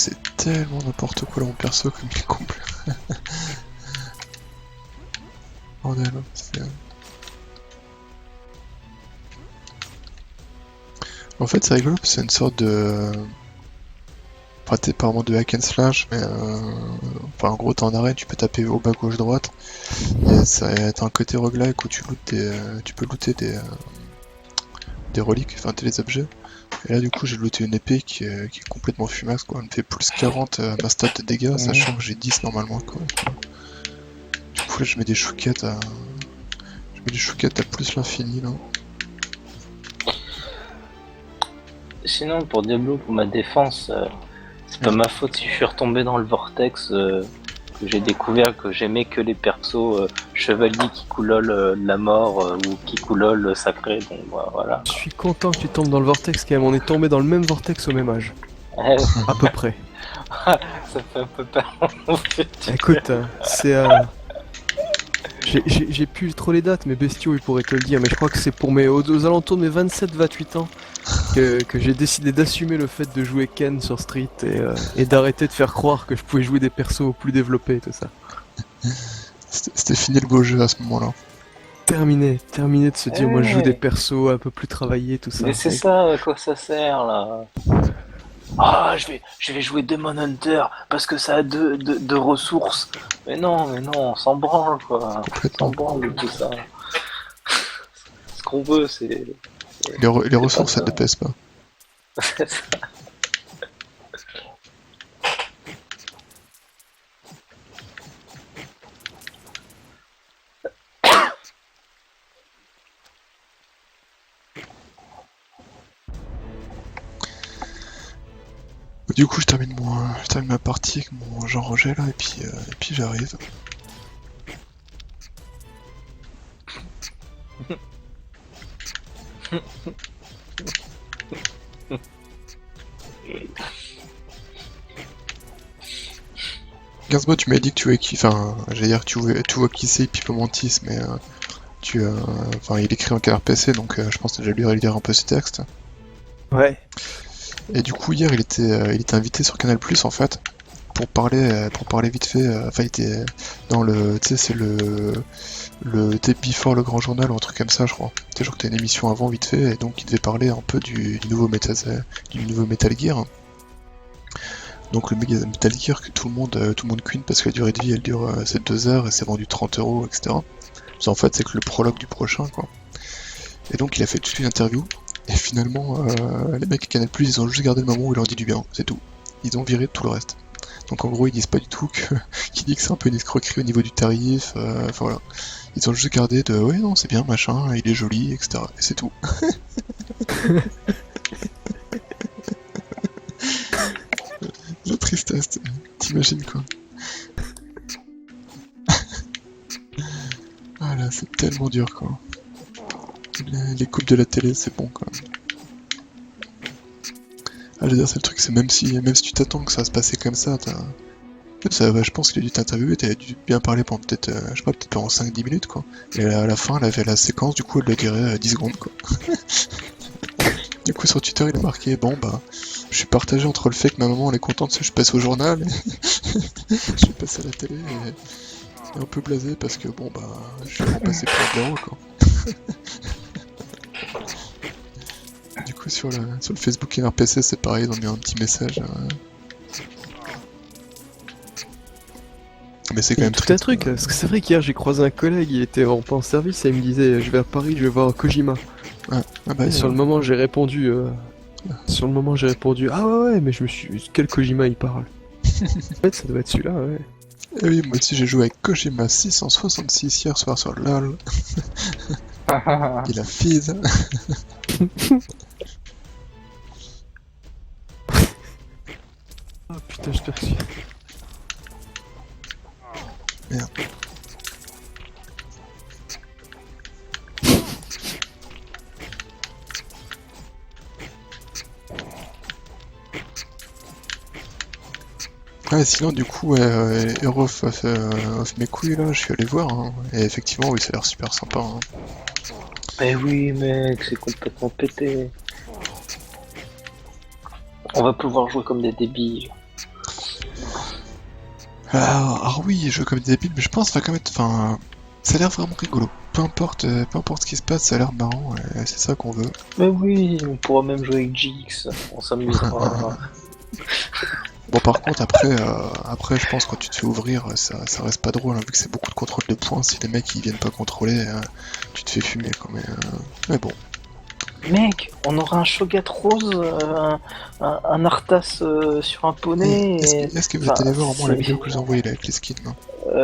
c'est tellement n'importe quoi là, mon perso, comme il est complet. Bordel, c'est... En fait, c'est rigolo, c'est une sorte de... Enfin, t'es pas vraiment de hack and slash, mais enfin, en gros, t'es en arène, tu peux taper au bas, gauche, droite. T'as un côté roguelike où tu peux looter des reliques, enfin des objets. Et là, du coup, j'ai looté une épée qui est complètement fumasse, quoi. Elle me fait plus 40 ma stat de dégâts, sachant que j'ai 10 normalement, quoi. Du coup, là, je mets des chouquettes à plus l'infini, là. Sinon, pour Diablo, pour ma défense, c'est pas ma faute si je suis retombé dans le vortex, que j'ai découvert que j'aimais que les persos chevaliers qui coulolent la mort ou qui coulolent sacré, donc voilà. Je suis content que tu tombes dans le vortex quand même, on est tombé dans le même vortex au même âge. À peu près. Ça fait un peu peur. Écoute, c'est... J'ai plus trop les dates, mais Bestio il pourrait te le dire, mais je crois que c'est pour aux alentours de mes 27-28 ans que j'ai décidé d'assumer le fait de jouer Ken sur Street et d'arrêter de faire croire que je pouvais jouer des persos plus développés et tout ça. C'était fini le beau jeu à ce moment-là. Terminé de se dire moi je joue des persos un peu plus travaillés, tout ça. Mais c'est ça, à quoi ça sert là? Ah, je vais jouer Demon Hunter parce que ça a deux ressources. Mais non, on s'en branle quoi. On s'en branle tout ça. Ce qu'on veut, c'est... Les ressources, ça ne pèse pas. C'est ça. Du coup, je termine ma partie avec mon Jean Roger là, et puis j'arrive. Gainsbourg, tu m'as dit que tu vois qui, enfin, j'allais dire que tu vois qui c'est Pipomantis, mais enfin, il écrit en KRPC, donc je pense que j'ai dû relire un peu ses textes. Ouais. Et du coup, hier, il était invité sur Canal+ en fait, pour parler vite fait. Enfin, il était dans le, tu sais, c'est le Day Before le Grand Journal ou un truc comme ça, je crois. Tu sais, genre que t'as une émission avant vite fait, et donc il devait parler un peu du nouveau Metal Gear. Donc le Metal Gear que tout le monde queen parce que la durée de vie elle dure c'est 2 heures et c'est vendu 30 €, etc. Mais en fait, c'est que le prologue du prochain, quoi. Et donc il a fait toute une interview. Et finalement, les mecs à Canal+, ils ont juste gardé le moment où il en dit du bien, c'est tout. Ils ont viré tout le reste. Donc en gros, ils disent pas du tout qu'ils disent que c'est un peu une escroquerie au niveau du tarif, enfin voilà. Ils ont juste gardé de ouais non c'est bien machin, il est joli, etc. Et c'est tout. La tristesse, t'imagines quoi. Ah là, c'est tellement dur quoi. Les coupes de la télé, c'est bon quand même. Ah, je veux dire, c'est le truc, c'est même si tu t'attends que ça va se passer comme ça, je pense qu'il a dû t'interviewer, t'as dû bien parler pendant peut-être, je sais pas, peut-être pendant 5-10 minutes quoi. Et à la fin, elle avait la séquence, du coup, elle le dirait 10 secondes quoi. Du coup, sur Twitter, il a marqué, bon bah, je suis partagé entre le fait que ma maman elle est contente que je passe au journal, et je suis passé à la télé, et un peu blasé parce que bon bah, je suis passé pour un blaireau quoi. Du coup sur le Facebook NRPC c'est pareil, ils ont mis un petit message. Mais c'est quand même tout un truc, parce que c'est vrai qu'hier j'ai croisé un collègue, il était en service et il me disait je vais à Paris, je vais voir Kojima. Ah bah, et sur le moment j'ai répondu ah ouais mais je me suis... Quel Kojima il parle? En fait ça doit être celui-là, ouais. Et oui, moi aussi j'ai joué avec Kojima 666 hier soir sur LOL. Il a fise. Oh putain, je te reçu. Merde. Ah, sinon, du coup, Hero of mes couilles, là, je suis allé voir, hein. Et effectivement, oui, ça a l'air super sympa. Hein. Mais oui, mec, c'est complètement pété. On va pouvoir jouer comme des débiles. Alors oui, je joue comme des débiles, mais je pense que ça va quand même être... Enfin, ça a l'air vraiment rigolo. Peu importe ce qui se passe, ça a l'air marrant, et c'est ça qu'on veut. Mais oui, on pourra même jouer avec GX, on s'amusera. Bon, par contre, après, je pense que quand tu te fais ouvrir, ça reste pas drôle, hein, vu que c'est beaucoup de contrôle de points. Si les mecs ils viennent pas contrôler, tu te fais fumer, quoi. Mais bon. Mec, on aura un Shogat rose, un Arthas sur un poney. Est-ce que vous êtes allé voir au moins la vidéo que je vous ai envoyée là, avec les skins, non?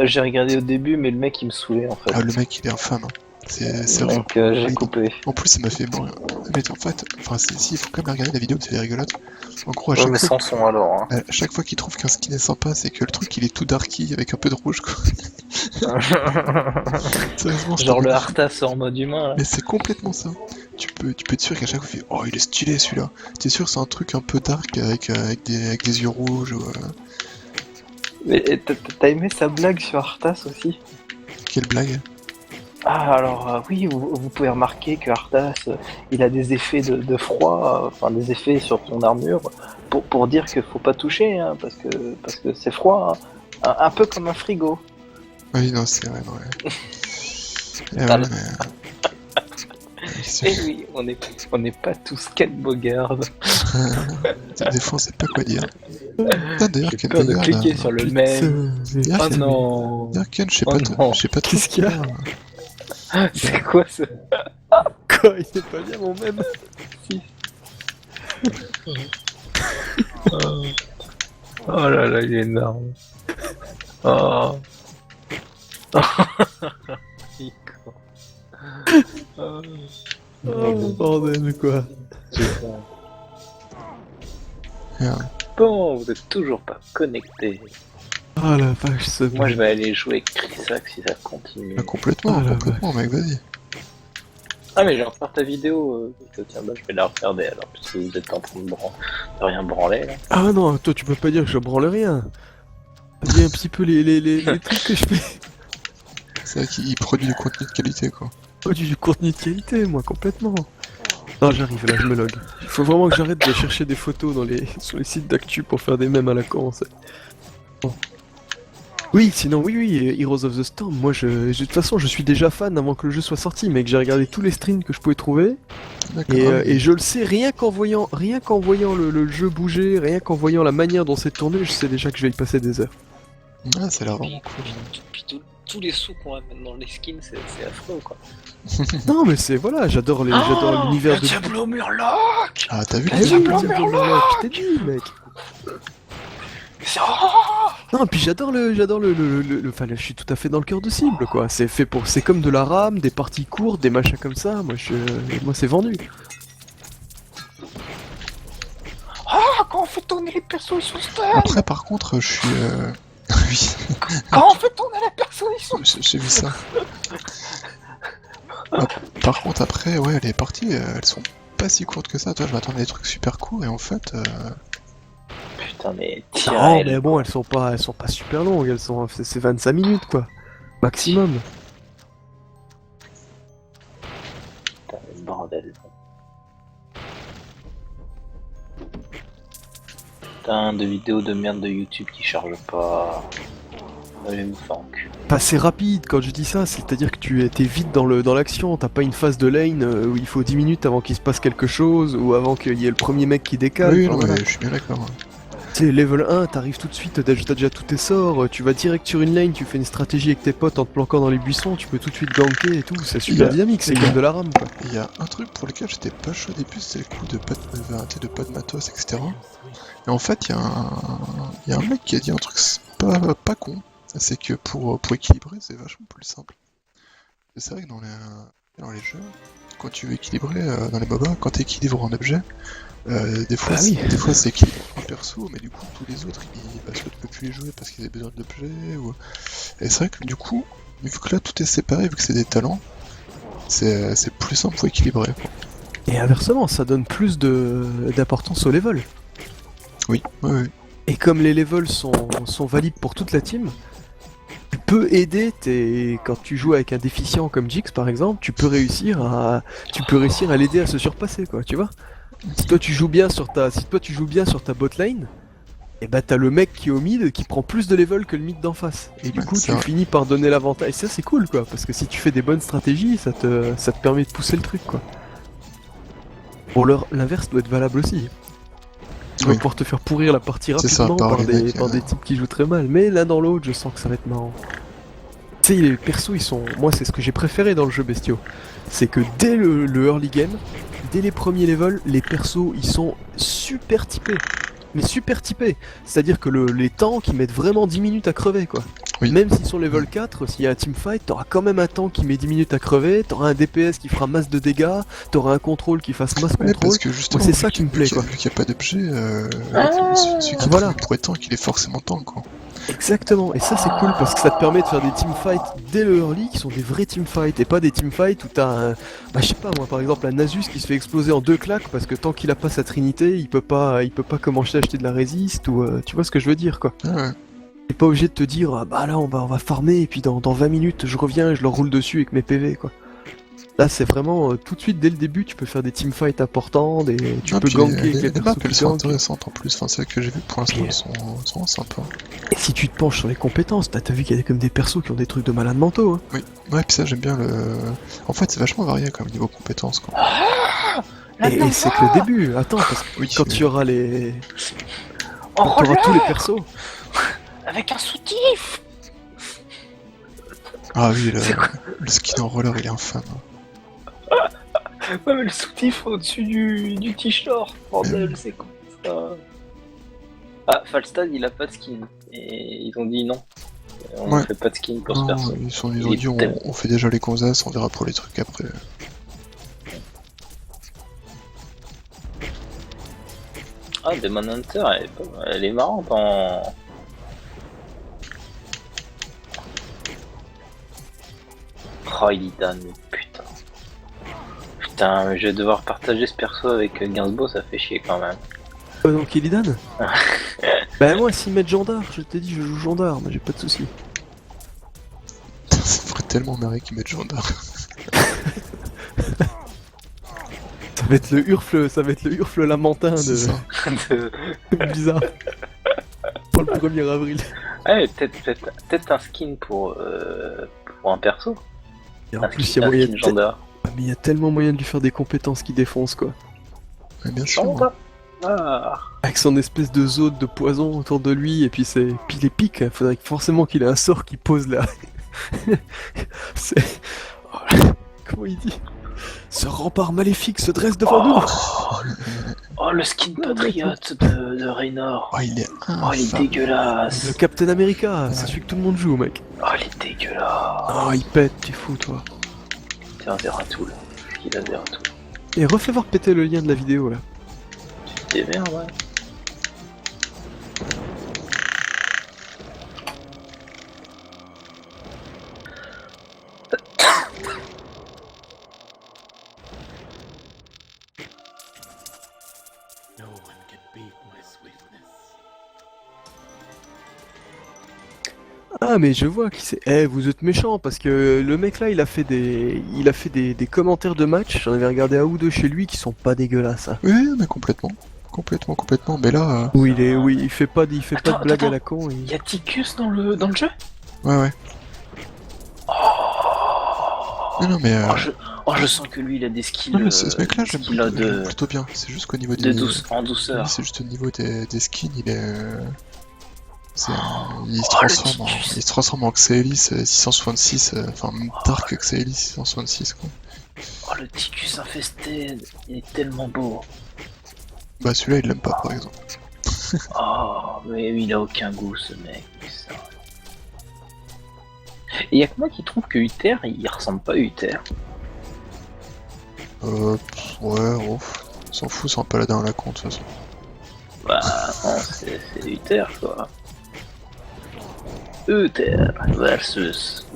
J'ai regardé au début, mais le mec il me saoulait en fait. Ah, le mec il est infâme, hein. C'est vrai. Donc j'ai coupé. En plus, ça m'a fait mourir. Mais en fait, si, il faut quand même regarder la vidéo, c'est rigolote. En gros, à Ouais, chaque mais fois, sans son alors. Hein. à chaque fois qu'il trouve qu'un skin est sympa, c'est que le truc il est tout darky avec un peu de rouge, quoi. Sérieusement, Genre le Arthas en mode humain là. Mais c'est complètement ça. Tu peux être sûr qu'à chaque fois, tu fais oh, il est stylé celui-là. T'es sûr que c'est un truc un peu dark avec des yeux rouges ou. Mais t'as aimé sa blague sur Arthas aussi? Quelle blague? Ah alors oui, vous pouvez remarquer que Arthas il a des effets de froid, enfin des effets sur son armure pour dire qu'il faut pas toucher hein, parce que c'est froid, hein. Un peu comme un frigo. Oui, non, c'est vrai, non, ouais. Et Voilà. ouais, mais... Eh oui, on n'est pas tous Ken Bogard. Des fois, on sait pas quoi dire. Putain, d'ailleurs, J'ai Ken peur de Bogard, cliquer là. sur le même. D'ailleurs, Oh non. D'ailleurs, Ken, je sais Oh pas, non. je sais pas trop Qu'est-ce qu'il y a C'est quoi ce... Quoi, il est pas bien mon même. Oh là là, il est énorme. Oh. Il est con. Oh bordel quoi. Bon, vous êtes toujours pas connectés. Oh la vache, ce Moi je vais aller jouer avec Trisac si ça continue. Complètement, Ah, la complètement, mec, vas-y. Ah mais j'ai encore ta vidéo, tiens bah je vais la regarder alors, puisque vous êtes en train de rien branler là. Ah non, toi tu peux pas dire que je branle rien. Dis un petit peu les trucs que je fais. C'est vrai qu'il produit du contenu de qualité, quoi. Oh, du contenu de qualité, moi, complètement. Non, j'arrive, là, je me log. Il faut vraiment que j'arrête de chercher des photos sur les sites d'actu pour faire des mèmes à la con, ça. Bon. Oui, sinon, oui, Heroes of the Storm, moi, de toute façon, je suis déjà fan avant que le jeu soit sorti, mec. J'ai regardé tous les streams que je pouvais trouver. Et je le sais, rien qu'en voyant le jeu bouger, rien qu'en voyant la manière dont c'est tourné, je sais déjà que je vais y passer des heures. Ah, ça a l'air vraiment cool. Puis tous les sous qu'on va mettre dans les skins, c'est affreux quoi. Non, mais c'est, voilà, j'adore l'univers de... Diablo Murloc. Ah, t'as vu Ah le oui, Diablo Diablo Murloc, je t'ai dit, mec. Non, puis j'adore enfin, là, je suis tout à fait dans le cœur de cible, quoi. C'est comme de la rame, des parties courtes, des machins comme ça. Moi, c'est vendu. Ah, quand on fait tourner les persos, ils sont stun. Après, par contre, je suis... Oui, Quand on fait tourner les persos, ils sont... j'ai vu ça. Ah, par contre, après, ouais, les parties, elles sont pas si courtes que ça. Toi, je m'attendais à des trucs super courts, et en fait... Putain, mais Non, mais bon, elles sont pas super longues. C'est 25 minutes, quoi. Maximum. Putain, le bordel. Putain, de vidéos de merde de YouTube qui chargent pas. Allez, me faire enculer. Bah, c'est rapide quand je dis ça, c'est-à-dire que t'es vite dans l'action, t'as pas une phase de lane où il faut 10 minutes avant qu'il se passe quelque chose, ou avant qu'il y ait le premier mec qui décale. Oui, enfin, non, voilà. mais je suis bien d'accord. Tu sais, level 1, t'arrives tout de suite, t'as déjà tous tes sorts, tu vas direct sur une lane, tu fais une stratégie avec tes potes en te planquant dans les buissons, tu peux tout de suite ganker et tout, c'est super dynamique, c'est comme de la rame quoi. Il y a un truc pour lequel j'étais pas chaud au début, c'est le coup de pas de matos, etc. Et en fait, il y a un mec qui a dit un truc pas con, c'est que pour équilibrer, c'est vachement plus simple. Et c'est vrai que dans les jeux, quand tu veux équilibrer dans les MOBA, quand tu équilibres un objet, des fois c'est équilibré un perso, mais du coup tous les autres soit tu peux plus les jouer parce qu'ils ont besoin d'objets ou... Et c'est vrai que du coup, vu que là tout est séparé, vu que c'est des talents, c'est plus simple pour équilibrer. Et inversement, ça donne plus d'importance au level. Oui. Et comme les levels sont valides pour toute la team, tu peux aider quand tu joues avec un déficient comme Jix par exemple, tu peux réussir à l'aider à se surpasser quoi, tu vois. Si toi tu joues bien sur ta bot lane, et bah t'as le mec qui est au mid qui prend plus de level que le mid d'en face. Et du Ouais, coup c'est tu vrai. finis par donner l'avantage. Et ça c'est cool quoi, parce que si tu fais des bonnes stratégies, ça te permet de pousser le truc quoi. Pour l'inverse doit être valable aussi. Tu vas Oui. pouvoir te faire pourrir la partie C'est ça, rapidement par par, les mecs, par des types qui jouent très mal. Mais l'un dans l'autre, je sens que ça va être marrant. Tu sais, les persos, ils sont... Moi, c'est ce que j'ai préféré dans le jeu Bestiaux. C'est que dès le early game, dès les premiers levels, les persos, ils sont super typés. Mais super typés. C'est-à-dire que les tanks, ils mettent vraiment 10 minutes à crever, quoi. Oui. Même s'ils sont level 4, s'il y a un teamfight, t'auras quand même un tank qui met 10 minutes à crever, t'auras un DPS qui fera masse de dégâts, t'auras un contrôle qui fasse masse Ouais, contrôle. parce que justement, c'est ça qui me plaît, quoi. Vu qu'il n'y a pas d'objet, Ah, celui qui voilà. pour être tank, il est forcément tank, quoi. Exactement, et ça c'est cool parce que ça te permet de faire des teamfights dès le early qui sont des vrais teamfights et pas des teamfights où t'as un... Bah je sais pas moi par exemple un Nasus qui se fait exploser en 2 claques parce que tant qu'il a pas sa trinité il peut pas commencer à acheter de la résiste ou tu vois ce que je veux dire quoi. Ah ouais. T'es pas obligé de te dire ah, bah là on va farmer et puis dans 20 minutes je reviens et je leur roule dessus avec mes PV quoi. Là c'est vraiment tout de suite dès le début tu peux faire des teamfights importants, tu peux puis ganker avec les les persos maps, qui elles sont gankent. intéressantes en plus, enfin celles que j'ai vues pour l'instant, elles sont sympas. Et si tu te penches sur les compétences, t'as vu qu'il y a comme des persos qui ont des trucs de malades mentaux hein. Oui, ouais, puis ça j'aime bien le... En fait c'est vachement varié comme niveau compétences, quoi. Et c'est que le début, attends, parce que Oui, quand tu auras les... En Quand t'auras tous les persos, avec un soutif. Ah oui, C'est quoi le skin en roller il est infâme. Ouais, mais le soutif au-dessus du t-shirt. Bordel, c'est quoi ça? Ah, Falstad, il a pas de skin. Et ils ont dit non. On Ouais. fait pas de skin pour ce Non, perso. ils ont Il est dit tellement- on fait déjà les gonzesses, on verra pour les trucs après. Ah, Demon Hunter, elle est marrante en... Oh, Illidan, mais putain. Putain, je vais devoir partager ce perso avec Gainsbourg, ça fait chier quand même. donc Illidan. Bah moi, s'ils mettent gendarme, je t'ai dit, je joue gendarme, j'ai pas de soucis. Ça ferait tellement marrer qu'ils mettent gendarme. Ça va être le hurfle lamentin C'est de... ça. bizarre. Pour le 1er avril. Ouais, peut-être un skin pour un perso. Et en Un plus, skin- il y a un moyen skin de... gendarme. Mais il y a tellement moyen de lui faire des compétences qui défoncent, quoi. Ouais, bien sûr. Gendarme. Ah. Avec son espèce de zone de poison autour de lui, et puis les pics, hein, faudrait forcément qu'il ait un sort qui pose là. C'est... Oh, comment il dit? Ce rempart maléfique se dresse devant nous. Oh, le skin patriote de Raynor. Oh, il est Oh, il est infâme. Le dégueulasse. Captain America, c'est celui que tout le monde joue, mec. Oh, il est dégueulasse. Oh, il pète, t'es fou, toi. C'est un Zeratul. Il a Zeratul. Et refais voir péter le lien de la vidéo, là. T'es merde, ouais. No one can beat my sweetness. Ah, mais je vois qui c'est. Eh, vous êtes méchant, parce que le mec là, il a fait des commentaires de match. J'en avais regardé un ou deux chez lui qui sont pas dégueulasses. Hein. Oui, mais complètement. Complètement. Mais là, Oui, il fait pas de blague Attends. à la con. Y'a Ticus dans le jeu? ouais. Non, mais... Je sens que lui il a des skills. Non, mais ce mec-là, j'aime skills plutôt bien. C'est juste qu'au niveau des... en douceur. C'est juste au niveau des skins, il est... il Ticus. se transforme en Xaelis 666, enfin Dark Xaelis 666 quoi. Oh, le Ticus infesté, il est tellement beau. Bah celui-là il l'aime pas par exemple. Oh, mais il a aucun goût ce mec. Ça. Et y'a que moi qui trouve que Uther il ressemble pas à Uther. Ouais, on s'en fout, c'est un paladin à la con de toute façon. Bah non, c'est Uther quoi. Uther versus.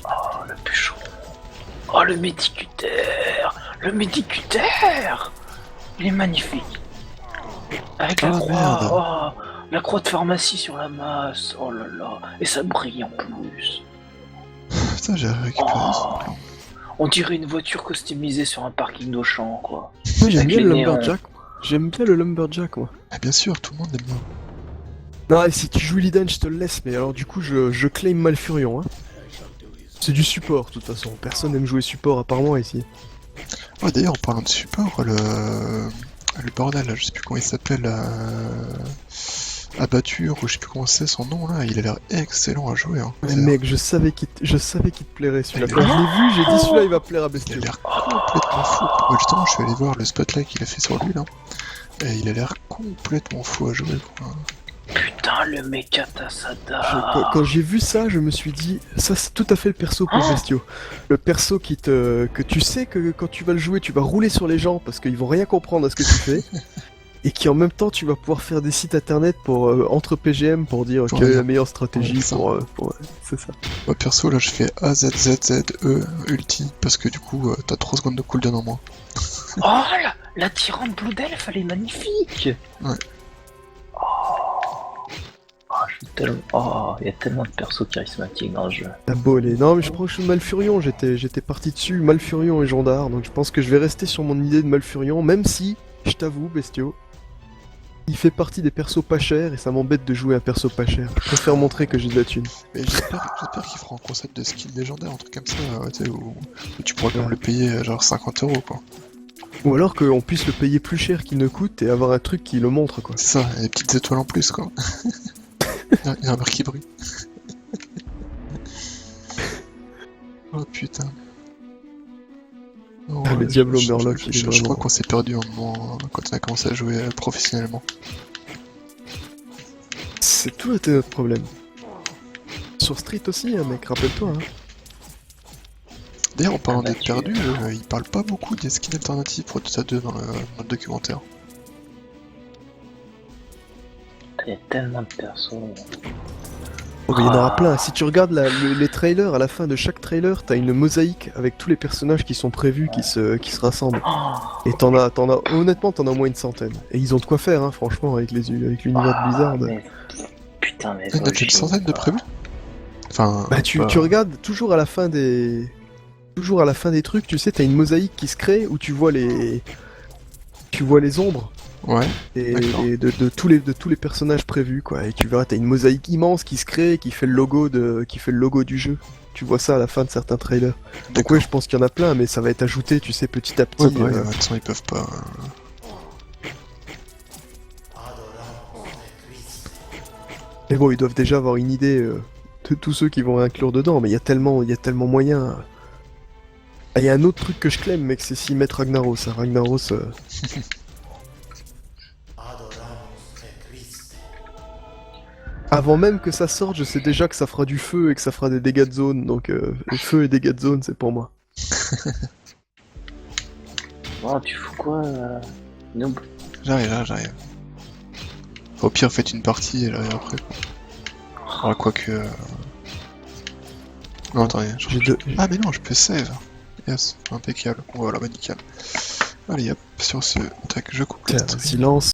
Oh le bûcheron. Oh le médicuteur. Le médicuteur. Il est magnifique. Avec la Ah, croix. merde. Oh, la croix de pharmacie sur la masse. Oh là là. Et ça brille en plus. Putain, j'ai récupéré Oh. ça. On dirait une voiture customisée sur un parking d'Auchan quoi. Moi, j'aime Avec bien les le néons. Lumberjack. J'aime bien le Lumberjack, moi. Ah, bien sûr, tout le monde aime bien. Non, et si tu joues Illidan, je te le laisse, mais alors du coup, je claim Malfurion, hein. C'est du support, de toute façon. Personne n'aime jouer support à part moi ici. Ouais, d'ailleurs, en parlant de support, le bordel, là, je sais plus comment il s'appelle, Abatture, ou je sais plus comment c'est son nom, là, il a l'air excellent à jouer. Hein. Mais mec, je savais qu'il te plairait celui-là. Il Quand a- je l'ai vu, j'ai dit celui-là il va plaire à Il a Bestio. l'air complètement fou. Ouais, justement, je suis allé voir le spotlight qu'il a fait sur lui, là. Et il a l'air complètement fou à jouer, quoi. Putain, le Mecha Tasada. Quand j'ai vu ça, je me suis dit, ça c'est tout à fait le perso pour Bestio. Le perso que tu sais que quand tu vas le jouer, tu vas rouler sur les gens parce qu'ils vont rien comprendre à ce que tu fais. Et qui en même temps, tu vas pouvoir faire des sites internet pour entre PGM pour dire quelle est la meilleure stratégie Ouais, ça. c'est ça. Moi, perso, là, je fais AZZZE ulti, parce que du coup, t'as 3 secondes de cooldown en moins. Oh, la tyrante Blue Delph, elle est magnifique. Ouais. Il y a tellement de persos charismatiques dans le jeu. La bolle est... Non mais je prends que je suis Malfurion, j'étais parti dessus, Malfurion et Jondar, donc je pense que je vais rester sur mon idée de Malfurion, même si, je t'avoue, Bestio, il fait partie des persos pas chers et ça m'embête de jouer un perso pas cher. Je préfère montrer que j'ai de la thune. Mais j'espère qu'ils feront un concept de skin légendaire, un truc comme ça, tu sais, où tu pourras quand même le payer genre 50 € quoi. Ou alors qu'on puisse le payer plus cher qu'il ne coûte et avoir un truc qui le montre quoi. C'est ça, et des petites étoiles en plus quoi. Il y a un marque qui brille. Oh putain. Oh, Ah, le Diablo Murloc, il est je vraiment... crois qu'on s'est perdu un moment quand on a commencé à jouer professionnellement. C'est tout était notre problème. Sur Street aussi, hein, mec, rappelle-toi. Hein. D'ailleurs, en parlant Ah bah, d'être perdu, il parle pas beaucoup des skins alternatives pour Dota 2 dans le documentaire. Il y a tellement de persos. Oh, mais il y en aura plein. Si tu regardes les trailers, à la fin de chaque trailer, t'as une mosaïque avec tous les personnages qui sont prévus, qui se rassemblent. Et honnêtement, t'en as au moins une centaine. Et ils ont de quoi faire, hein, franchement, avec l'univers de Blizzard. Mais... Putain, mais... Il y en a une centaine de prévus. Enfin... Bah tu regardes toujours à la fin des... Toujours à la fin des trucs, tu sais, t'as une mosaïque qui se crée où tu vois les... Tu vois les ombres. Ouais. Et D'accord. de tous les personnages prévus quoi, et tu verras t'as une mosaïque immense qui se crée qui fait le logo du jeu. Tu vois ça à la fin de certains trailers. Donc ouais, je pense qu'il y en a plein, mais ça va être ajouté, tu sais, petit à petit. Ouais, bah, de toute façon, ils peuvent pas... Mais bon, ils doivent déjà avoir une idée de tous ceux qui vont inclure dedans, mais il y a tellement moyen. Ah, il y a un autre truc que je claim, mec, c'est s'ils mettent Ragnaros. Hein. Ragnaros. Avant même que ça sorte, je sais déjà que ça fera du feu et que ça fera des dégâts de zone, donc le feu et dégâts de zone, c'est pour moi. Oh, tu fous quoi, noob? J'arrive. Au pire, faites une partie et là, et après. Ah, quoique... Non, attendez. Ah, mais non, je peux save. Yes, impeccable. Voilà, bah nickel. Allez, hop, sur ce, tac, je coupe le Tiens, stream. silence.